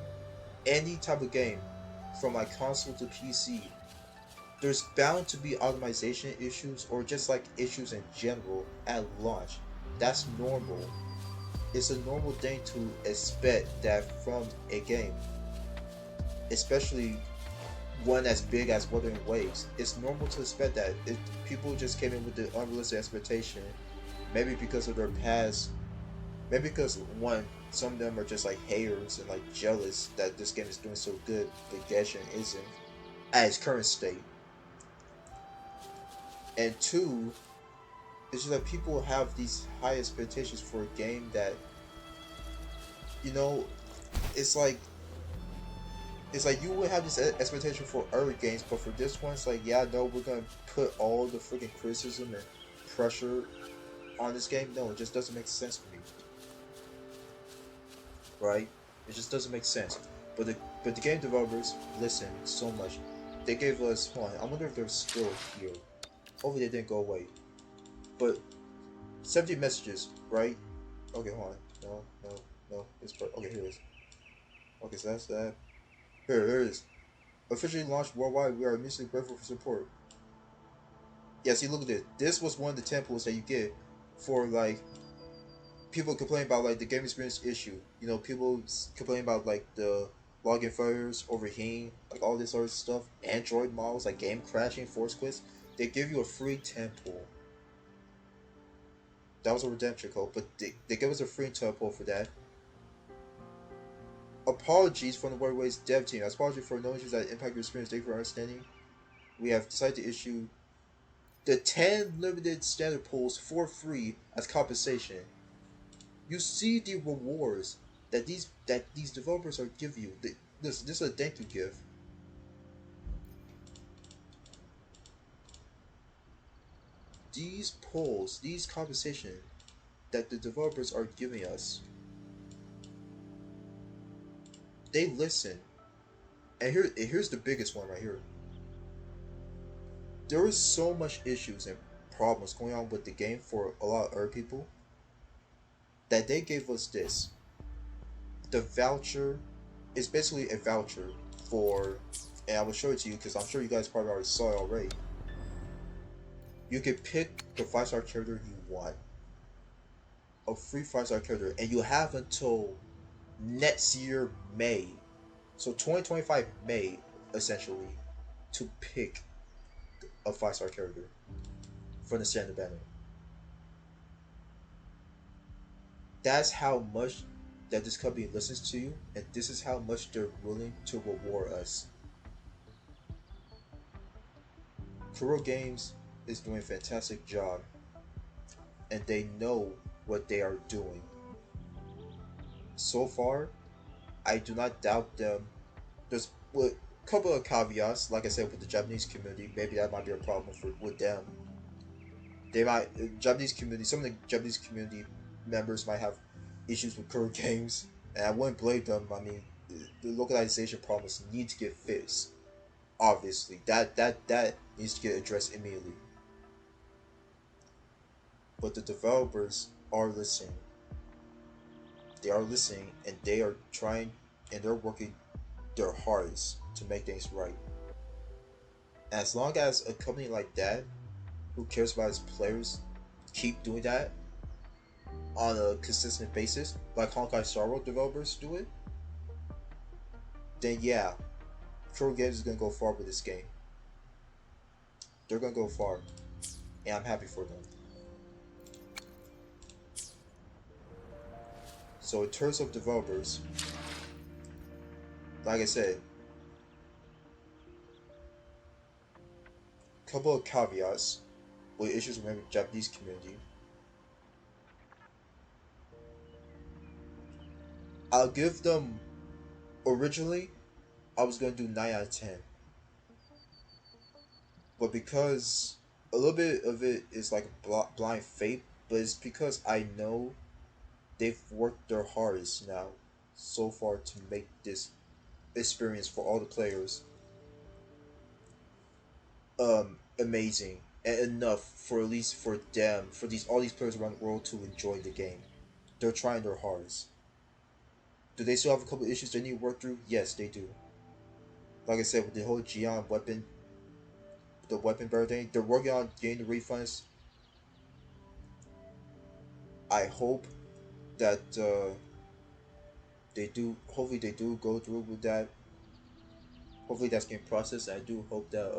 any type of game, from like console to PC, there's bound to be optimization issues or just like issues in general at launch. That's normal. It's a normal thing to expect that from a game, especially one as big as Wuthering Waves. It's normal to expect that. If people just came in with the unrealistic expectation, maybe because of their past, maybe because one, some of them are just like haters and like jealous that this game is doing so good, but Genshin isn't at its current state. And two, it's just that people have these high expectations for a game that, you know, it's like you would have this expectation for other games, but for this one, it's like, yeah, no, we're gonna put all the freaking criticism and pressure on this game. No, it just doesn't make sense for me, right? It just doesn't make sense. But the game developers listen so much. They gave us one. I wonder if they're still here. Hopefully they didn't go away. But 70 messages, right? Okay, hold on. No, no, no. Okay, here it is. Okay, so that's that. Here it is. Officially launched worldwide. We are immensely grateful for support. Yeah, see, look at this. This was one of the temples that you get for like people complain about like the game experience issue. You know, people complain about like the login failures, overheating, like all this other stuff. Android models like game crashing, force quits. They give you a free temple. That was a redemption code, but they give us a free temple for that. Apologies from the Waterways dev team. As apology for no issues that impact your experience. Thank you for understanding. We have decided to issue the 10 limited standard pulls for free as compensation. You see the rewards that these developers are giving you. This is a thank you gift. These pulls, these compensation that the developers are giving us, they listen. And here's the biggest one right here. There is so much issues and problems going on with the game for a lot of other people that they gave us this. The voucher is basically a voucher for, and I will show it to you because I'm sure you guys probably already saw it already. You can pick the 5-star character you want, a free 5-star character, and you have until next year May, so 2025 May, essentially, to pick a 5-star character from the standard banner. That's how much that this company listens to you, and this is how much they're willing to reward us. Kuro Games is doing a fantastic job, and they know what they are doing. So far, I do not doubt them. There's a couple of caveats, like I said, with the Japanese community. Maybe that might be a problem with them. They might Japanese community. Some of the Japanese community members might have issues with Kuro Games, and I wouldn't blame them. I mean, the localization problems need to get fixed. Obviously, that needs to get addressed immediately. But the developers are listening. They are listening, and they are trying, and they're working their hardest to make things right. As long as a company like that, who cares about its players, keep doing that on a consistent basis, like Honkai Star Rail developers do it, then yeah, Pro Games is gonna go far with this game. They're gonna go far, and I'm happy for them. So in terms of developers, like I said, couple of caveats with issues with the Japanese community. I'll give them originally I was gonna do 9 out of 10, but because a little bit of it is like blind fate, but it's because I know they've worked their hardest now so far to make this experience for all the players amazing and enough for at least for them for these all these players around the world to enjoy the game. They're trying their hardest. Do they still have a couple of issues they need to work through? Yes, they do. Like I said, with the whole Gion weapon, the weapon bearer thing, they're working on getting the refunds. I hope that they do. Hopefully, they do go through with that. Hopefully, that's getting processed. I do hope that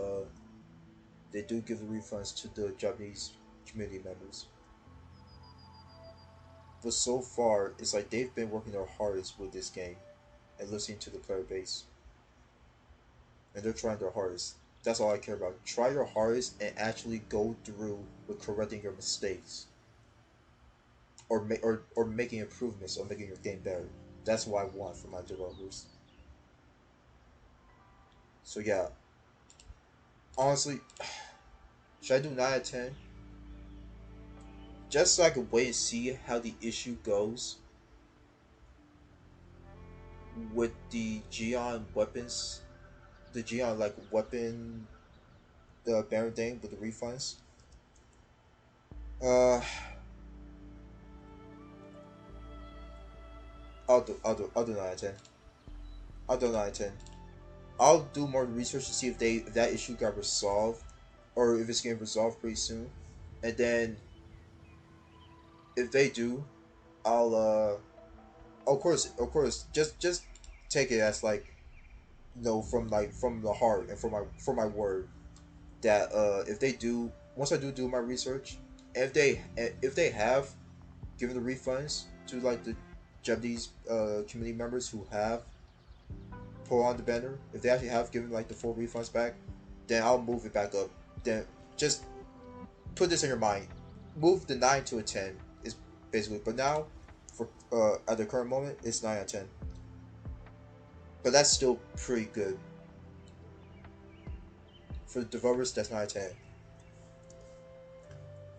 they do give the refunds to the Japanese community members. But so far, it's like they've been working their hardest with this game and listening to the player base, and they're trying their hardest. That's all I care about. Try your hardest and actually go through with correcting your mistakes or making improvements or making your game better. That's what I want from my developers. So yeah, honestly, should I do 9 out of 10? Just so I can wait and see how the issue goes with the Geon weapons, the Geon like weapon, the Baron thing with the refunds. Uh, I'll do 9 out of 10. I'll do 9 out of 10. I'll do more research to see if that issue got resolved or if it's getting resolved pretty soon, and then if they do, I'll of course just take it as like from the heart and from my word that if they do once I do my research, if they have given the refunds to like the Japanese community members who have put on the banner, if they actually have given like the full refunds back, then I'll move it back up. Then just put this in your mind. Move the 9 to a 10 is basically, but now for at the current moment it's 9 out of 10. But that's still pretty good for the developers. That's 9 out of 10.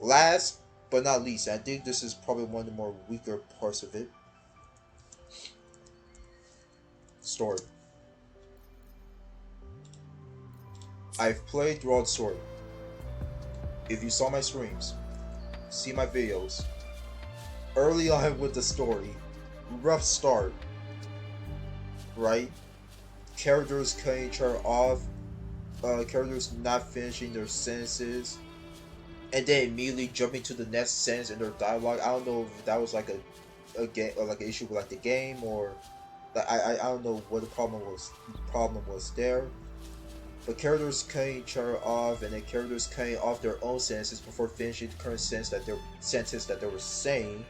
Last but not least, I think this is probably one of the more weaker parts of it. Story. I've played through all the story. If you saw my streams, see my videos, early on with the story, rough start, right? Characters cutting each other off, characters not finishing their sentences, and then immediately jumping to the next sentence in their dialogue. I don't know if that was like a game or like an issue with like the game or like I don't know what the problem was there. But characters cutting each other off and then characters cutting off their own sentences before finishing the current sentence that they were saying.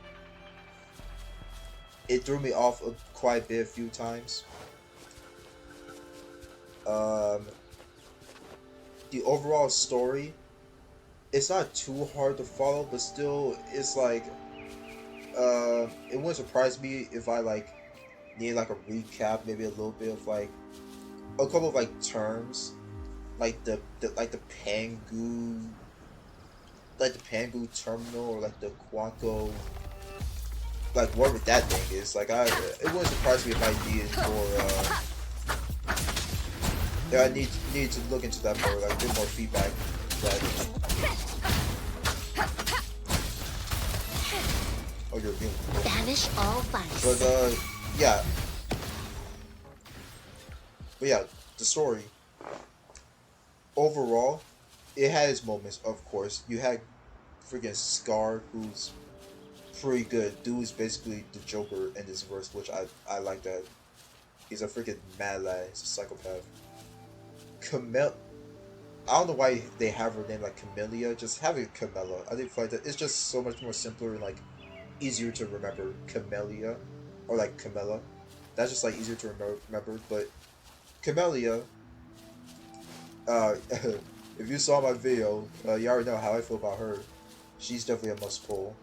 It threw me off quite a bit a few times. Um, the overall story, it's not too hard to follow, but still, it's like, it wouldn't surprise me if I like need like a recap, maybe a little bit of like a couple of like terms, like the Pangu, like the Pangu terminal or like the Quanko, like whatever that thing is. Like it wouldn't surprise me if I needed more. Yeah, I need to look into that more, like a bit more feedback. That oh, you're being cool. Banish all vice. But yeah, but yeah, the story overall, it had its moments. Of course, you had freaking Scar, who's pretty good. Dude's basically the Joker in this verse, which I like that. He's a freaking mad lad. He's a psychopath. Camille, I don't know why they have her name like Camellia. Just have it Camilla. I think like that it's just so much more simpler and like easier to remember. Camellia, or like Camilla. That's just like easier to remember. But Camellia, if you saw my video, you already know how I feel about her. She's definitely a must pull.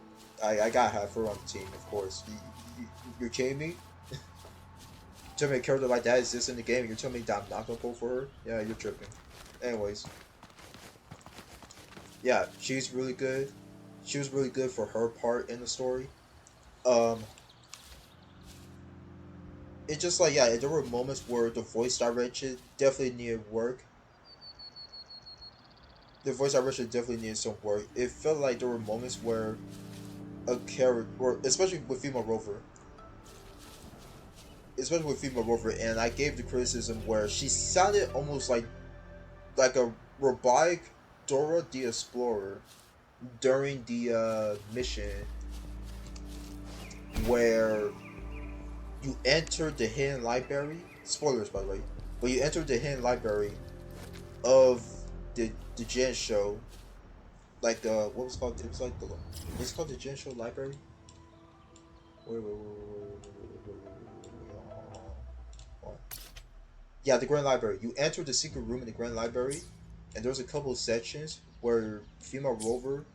I gotta have her on the team, of course. You're kidding me? Telling me a character like that exists in the game, and you're telling me that I'm not gonna pull for her? Yeah, you're tripping. Anyways, yeah, she's really good. She was really good for her part in the story. Um, it just like yeah, there were moments where the voice direction definitely needed work. The voice direction definitely needed some work. It felt like there were moments where a character, or especially with female Rover, and I gave the criticism where she sounded almost like a robotic Dora the Explorer during the mission where you entered the hidden library. Spoilers, by the way. But you entered the hidden library of the Gen Show, like the what was it called? It was like the it's called the Gen Show Library. Wait. Yeah, the Grand Library. You enter the secret room in the Grand Library, and there's a couple of sections where female Rover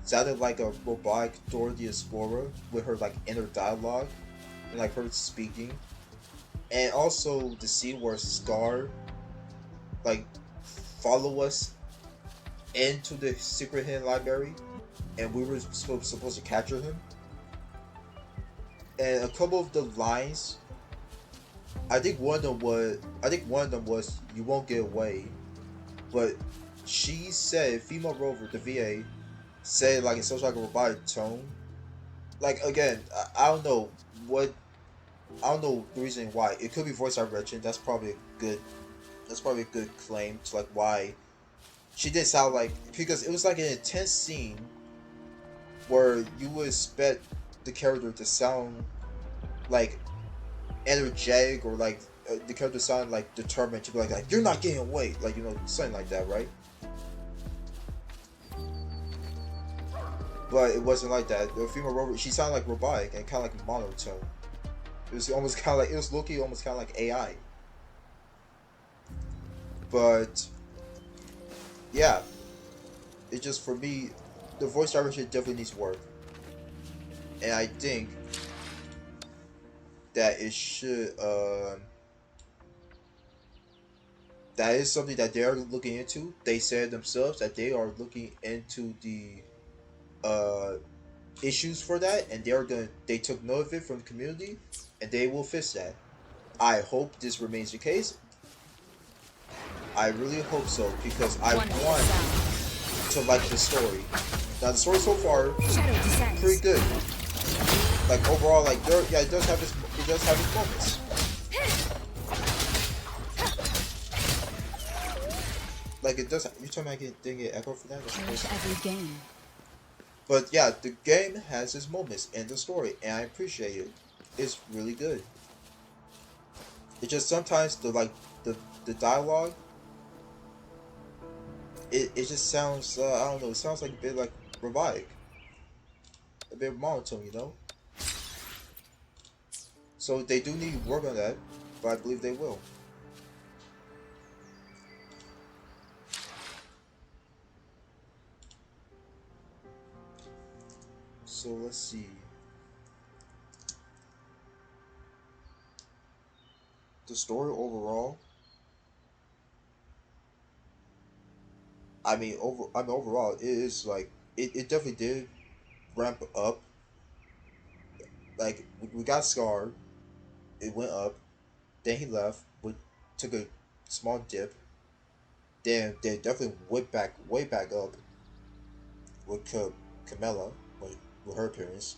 sounded like a robotic Dora the Explorer with her like inner dialogue and like her speaking, and also the scene where Scar like follow us into the secret hidden library, and we were supposed to capture him. And a couple of the lines, I think one of them was "You won't get away," but she said female Rover, the VA, said like in such like a robotic tone. Like again, I don't know what I don't know the reason why. It could be voice direction. That's probably a good. That's probably a good claim to like why she did sound like because it was like an intense scene where you would expect the character to sound like energetic or like the character sound like determined to be like you're not getting away, like something like that, right? But it wasn't like that. The female robot, she sounded like robotic and kind of like monotone. It was almost kind of like it was looking almost kind of like AI. But yeah, it just for me, the voice direction definitely needs work, and I think that it should. That is something that they are looking into. They said themselves that they are looking into the uh issues for that, and they took note of it from the community, and they will fix that. I hope this remains the case. I really hope so because I Wonderful want sound. to like the story. Now the story so far Shadow pretty descends. good. Like overall, like yeah, it does have its moments. Like it does. You told me I didn't get echo for that. That's Cherish crazy. every game. But yeah, the game has its moments and the story, and I appreciate it. It's really good. It just sometimes the the dialogue, it just sounds I don't know. It sounds like a bit like robotic, a bit monotone. So they do need work on that, but I believe they will. So let's see. The story overall, I mean overall, it is like it definitely did ramp up. Like we got Scar, it went up. Then he left. We took a small dip. Then they definitely went back way back up with Camilla with her appearance,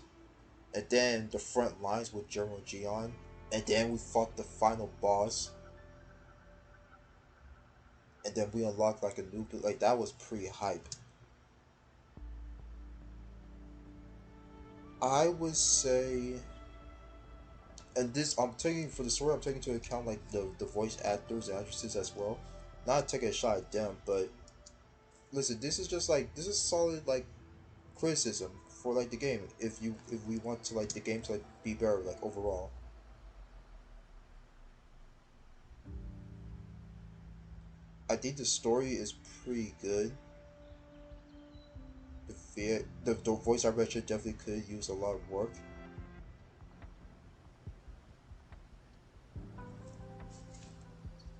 and then the front lines with General Gion, and then we fought the final boss, and then we unlocked like a new like that was pretty hype. I would say, and this I'm taking for the story. I'm taking into account like the voice actors and actresses as well. not taking a shot at them, but listen, this is just like this is solid like criticism for like the game. If we want to like the game to like be better like overall, I think the story is pretty good. The voice direction definitely could use a lot of work.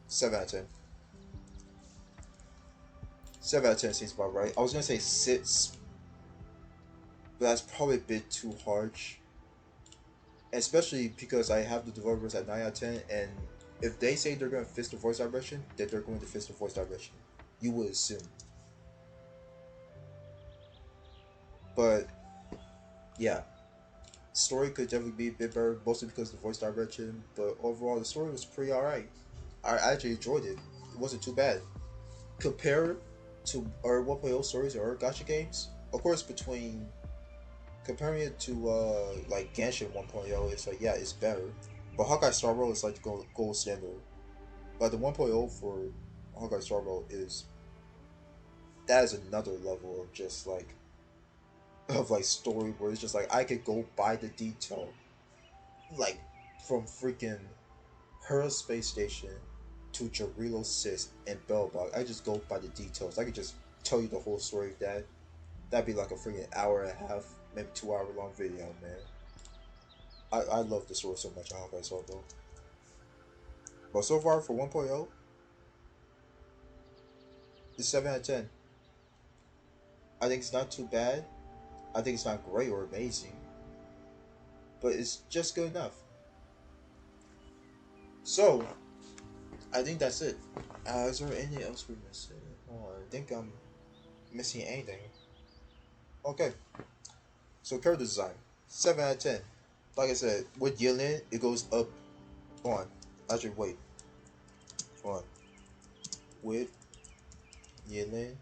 7 out of 10. 7 out of 10 seems about right. I was gonna say 6, but that's probably a bit too harsh, especially because I have the developers at 9 out of 10, and if they say they're gonna fix the voice direction, then they're going to fix the voice direction. You would assume, but yeah, story could definitely be a bit better, mostly because of the voice direction. But overall, the story was pretty alright. I actually enjoyed it. It wasn't too bad compared to our 1.0 stories or our gacha games. Of course, between comparing it to like Genshin 1.0, it's like yeah, it's better. But Hawkeye Star Rail is like the gold standard. But the 1.0 for Hawkeye Star Rail is that is another level of just like of like story where it's just like I could go by the detail, like from freaking her space station to Jarilo Sis and Bellbog. I just go by the details. I could just tell you the whole story of that. That'd be like a freaking hour and a half, maybe 2 hour long video, man. I love the story so much. I hope I saw though. But so far for 1.0, it's 7 out of 10. I think it's not too bad. I think it's not great or amazing, but it's just good enough. So I think that's it. Is there anything else we're missing? Oh, I think I'm missing anything. Okay, so character design, 7 out of 10. Like I said, with Yelin, it goes up. On, actually, wait, on with Yelin.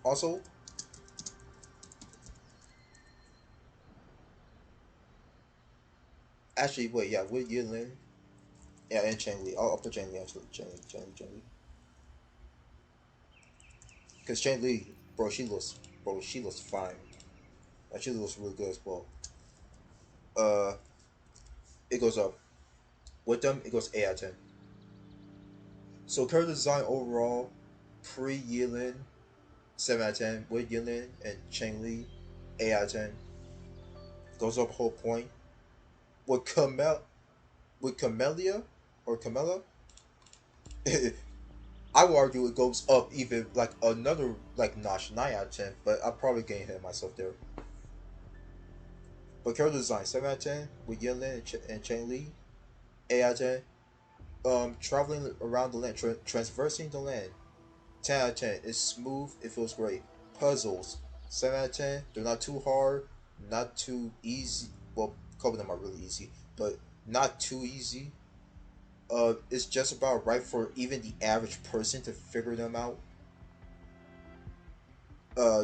Also, actually, wait, yeah, with Yelin, yeah, and Chang Li. I'll put Chang Li actually. Chang Li, because Chang Li, bro, she looks fine. Like she looks really good as well. Uh, it goes up with them. It goes 8 out of 10. So character design overall, pre Yilin, 7 out of 10. With Yilin and Cheng Li, 8 out of 10. Goes up a whole point. With Camellia or Camilla, I would argue it goes up even like another like notch, 9 out of 10. But I'm probably getting ahead of myself there. But character design, 7 out of 10. With Yilin and Cheng Li, 8 out of 10. Traveling around the land, transversing the land, 10 out of 10. It's smooth. It feels great. Puzzles, 7 out of 10. They're not too hard, not too easy. Well, a couple of them are really easy, but not too easy. It's just about right for even the average person to figure them out.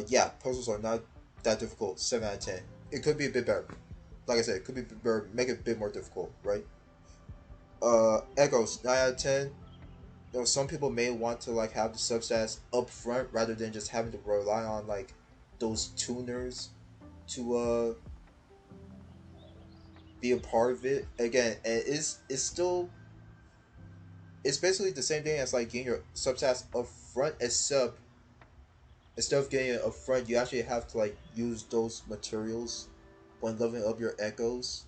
Yeah, puzzles are not that difficult. 7 out of 10. It could be a bit better. Like I said, it could be a bit better. Make it a bit more difficult, right? Echoes, 9 out of 10. You know, some people may want to like have the substats up front rather than just having to rely on like those tuners to be a part of it. Again, and it's still it's basically the same thing as like getting your substats up front, except instead of getting it up front, you actually have to like use those materials when leveling up your echoes,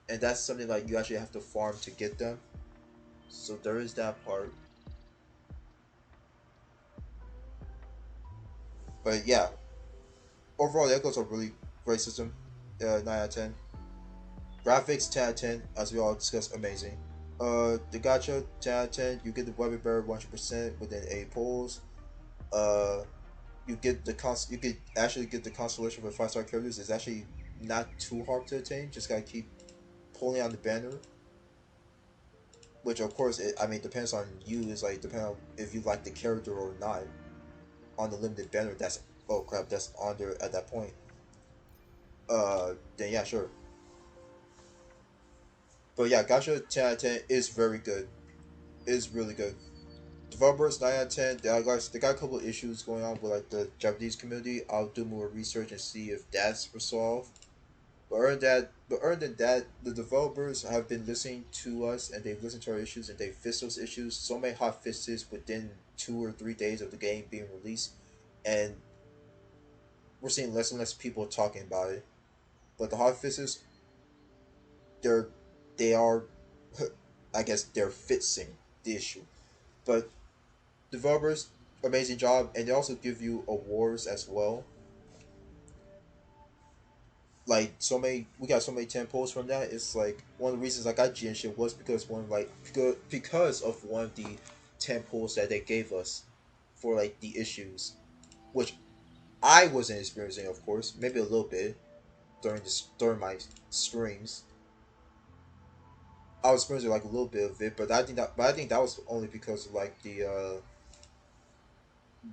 and that's something like you actually have to farm to get them. So there is that part. But yeah, overall, the echoes are really great system. 9 out of 10. Graphics 10 out of 10, as we all discussed, amazing. The gacha 10 out of 10. You get the weapon bearer 100% within 8 pulls. Uh, you could actually get the constellation for 5-star characters. It's actually not too hard to attain. Just gotta keep pulling on the banner, which of course I mean depends on you. Is like depending on if you like the character or not. On the limited banner, that's oh crap, that's on there at that point. Then yeah, sure. But yeah, Gacha 10 out of 10 is very good. Is really good. Developers 9 out of 10. They got a couple of issues going on with like the Japanese community. I'll do more research and see if that's resolved. But other than that, the developers have been listening to us and they've listened to our issues and they've fixed those issues. So many hot fixes within 2 or 3 days of the game being released, and we're seeing less and less people talking about it. But the hot fixes, they're they are, I guess they're fixing the issue. But developers, amazing job, and they also give you awards as well. Like so many, we got so many tempos from that. It's like one of the reasons I got G and shit was because because of one of the tempos that they gave us for like the issues, which I wasn't experiencing, of course, maybe a little bit during my streams. I was experiencing like a little bit of it, but I think that was only because of like the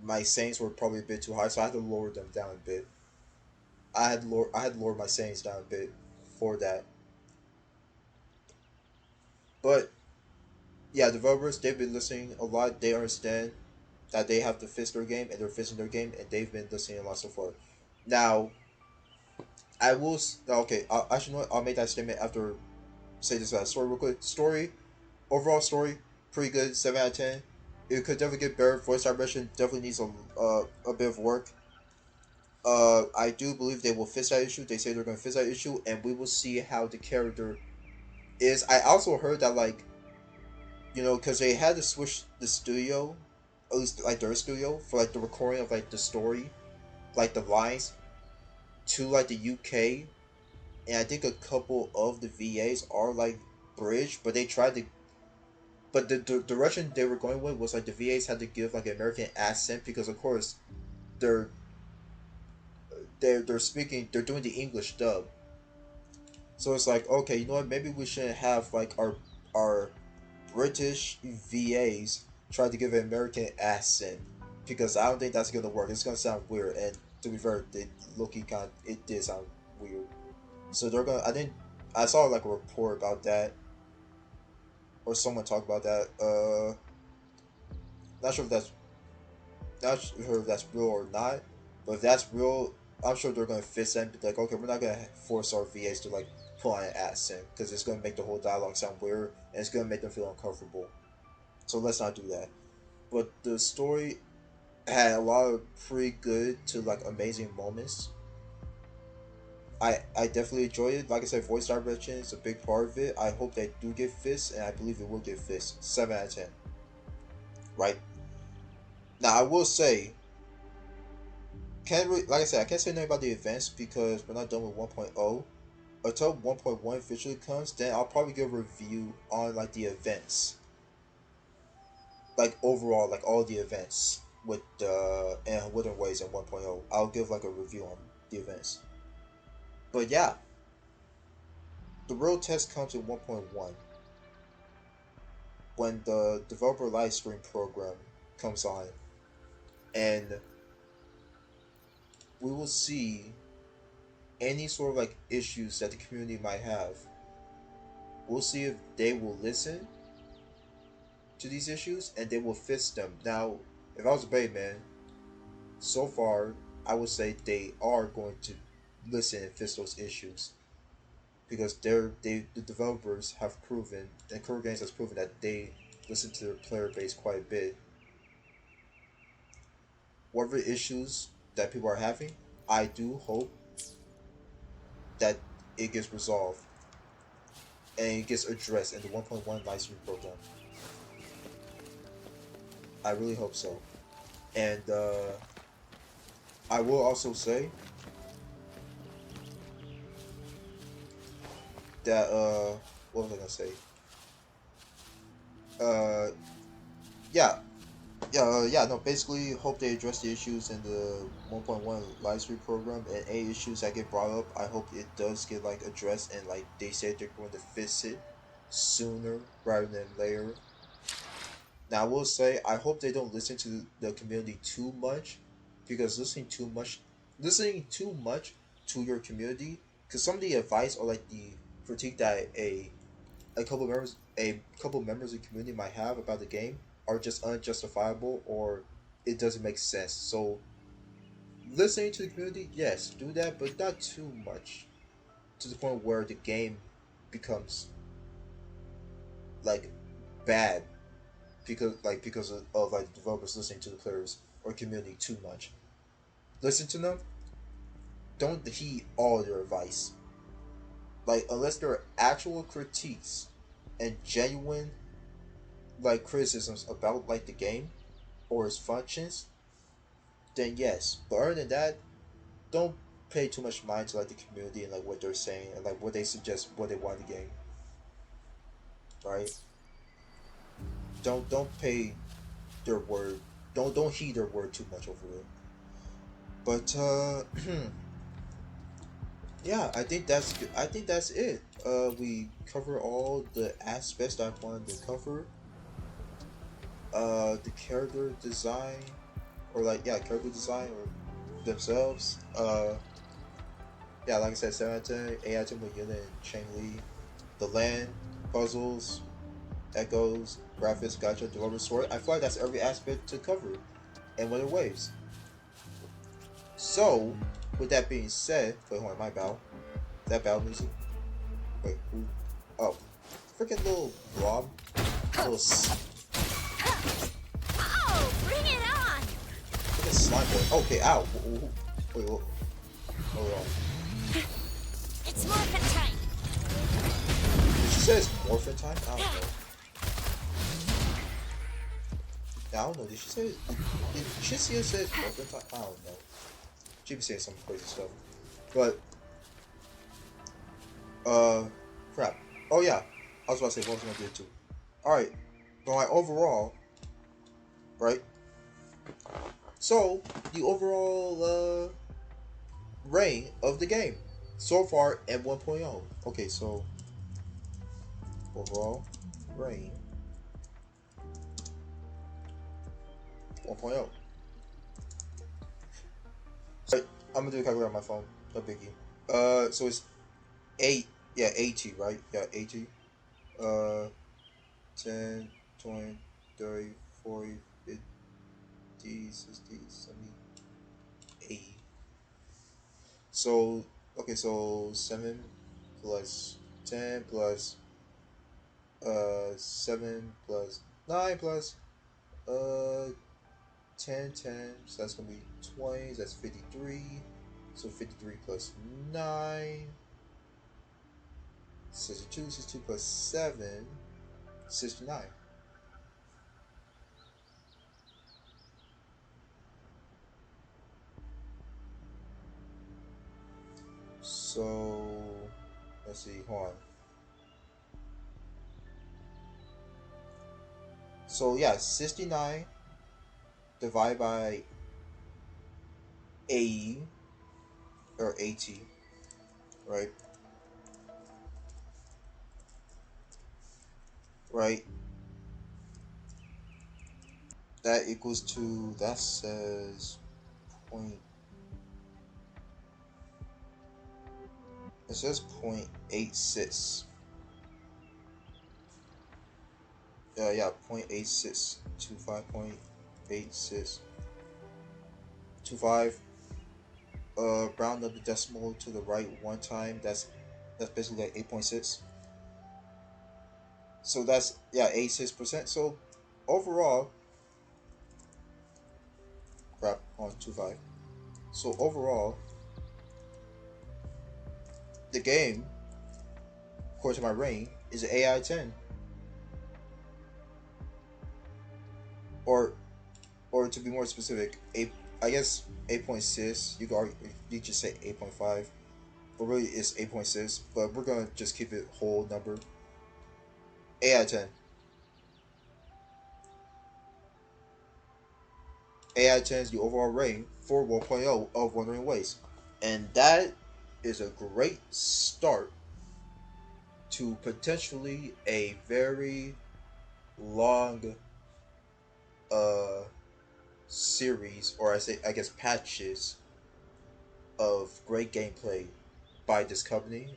my settings were probably a bit too high, so I had to lower them down a bit. I had lowered my settings down a bit for that. But yeah, developers, they've been listening a lot. They understand that they have to fix their game, and they're fixing their game, and they've been listening a lot so far. Now, okay. Actually, know what? I'll make that statement after say this story real quick. Overall story, pretty good. 7 out of 10. It could definitely get better. Voice direction definitely needs a bit of work. I do believe they will fix that issue. They say they're going to fix that issue, and we will see how the character is. I also heard that like because they had to switch the studio, at least like their studio for like the recording of like the story, like the lines to like the UK, and I think a couple of the VAs are like bridge, but they tried to. But the direction they were going with was like the VAs had to give like an American accent because of course they're they're speaking they're doing the English dub. So it's like okay, you know what? Maybe we shouldn't have like our British VAs try to give an American accent because I don't think that's gonna work. It's gonna sound weird, and to be fair, it looking kind it did sound weird. So they're gonna. I think I saw like a report about that or someone talked about that. Not sure if that's not sure if that's real or not, but if that's real, I'm sure they're gonna fix that and be like, okay, we're not gonna force our VAs to like put on an accent because it's gonna make the whole dialogue sound weird and it's gonna make them feel uncomfortable. So let's not do that. But the story had a lot of pretty good to like amazing moments. I definitely enjoyed it. Like I said, voice direction is a big part of it. I hope they do get fixed, and I believe it will get fixed. 7 out of 10. Right now, I will say, can't really, like I said, I can't say anything about the events because we're not done with 1.0. Until 1.1 officially comes, then I'll probably give a review on like the events, like overall, like all the events with and Wuthering Waves and 1.0. I'll give like a review on the events. But yeah, the real test comes in 1.1 when the developer live stream program comes on, and we will see any sort of like issues that the community might have. We'll see if they will listen to these issues and they will fix them. Now, if I was a betting man, so far I would say they are going to listen and fix those issues because the developers have proven and Core Games has proven that they listen to their player base quite a bit. Whatever issues that people are having, I do hope that it gets resolved and it gets addressed in the 1.1 live stream program. I really hope so. And I will also say that what was I gonna say? Uh, yeah, yeah. No, basically, hope they address the issues in the 1.1 live stream program and any issues that get brought up. I hope it does get like addressed and like they said they're going to fix it sooner rather than later. Now, I will say, I hope they don't listen to the community too much, because listening too much to your community, because some of the advice or like the critique that a a couple members of the community might have about the game are just unjustifiable or it doesn't make sense. So listening to the community, yes, do that, but not too much to the point where the game becomes like bad because of like developers listening to the players or community too much. Listen to them, don't heed all their advice. Like unless there are actual critiques and genuine like criticisms about like the game or its functions, then yes. But other than that, don't pay too much mind to like the community and like what they're saying and like what they suggest, what they want in the game. Right? Don't pay their word. Don't heed their word too much over it. But yeah, I think that's good. I think that's it. We cover all the aspects that I wanted to cover. The character design, or like yeah, character design or themselves. Yeah, like I said, 7 out of 10, 8 out of 10 with Yuna and Chang Li. The land, puzzles, echoes, graphics, gacha, developer story. I feel like that's every aspect to cover in Wuthering Waves. So, with that being said, wait, hold on, my bow. That bow music. Wait, who? Oh, freaking little blob, little Oh, bring it on! freaking slime boy. Okay, ow. Wait, hold on. It's morphin' time! Did she say it's morphin time? I don't know. Yeah, I don't know. Did she say? Did she see it says morphin time? I don't know. She be saying some crazy stuff. But uh, crap. Oh yeah, I was about to say what was I gonna do too. All right, but like overall, right? So the overall rating of the game so far at 1.0. Okay, so overall rating 1.0. So I'm gonna do a calculator on my phone. No biggie. So it's 8. Yeah, 80, right? Yeah, 80. Uh, 10, 20, 30, 40, 50, 60, 70, 80. So okay, so 7 plus 10 plus 7 plus 9 plus uh 10 10, so that's gonna be 20, that's 53. So 53 plus 9, 62, 62 plus 7, 69. So let's see, hold on. So yeah, 69 divided by 80 or 80, right? Right. That equals to, that says point, it says 0.86. Yeah, 0.86 to 5.86 to 5. Round up the decimal to the right one time. That's basically like 8.6. So that's yeah 86%. So overall, crap on 2.5. So overall, the game, according to my rating, is an AI 10, or or to be more specific, I guess 8.6. You could argue, you just say 8.5, but really it's 8.6. But we're gonna just keep it whole number. 8 out of 10. 8 out of 10 is the overall rating for 1.0 of Wuthering Waves. And that is a great start to potentially a very long uh series, or I guess patches of great gameplay by this company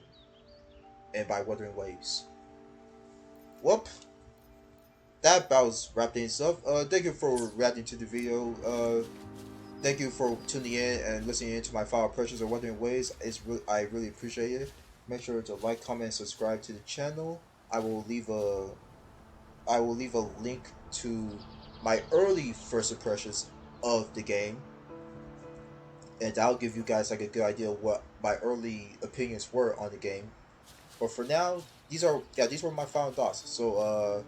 and by Wuthering Waves. Whoop. That about wrap things up. Thank you for reacting to the video. Thank you for tuning in and listening in to my final purchase of Wuthering Waves. I really appreciate it. Make sure to like, comment, and subscribe to the channel. I will leave a link to my early first impressions of the game, and that'll give you guys like a good idea of what my early opinions were on the game. But for now, these were my final thoughts. So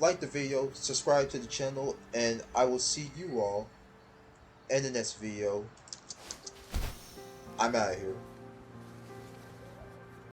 like the video, subscribe to the channel, and I will see you all in the next video. I'm out of here.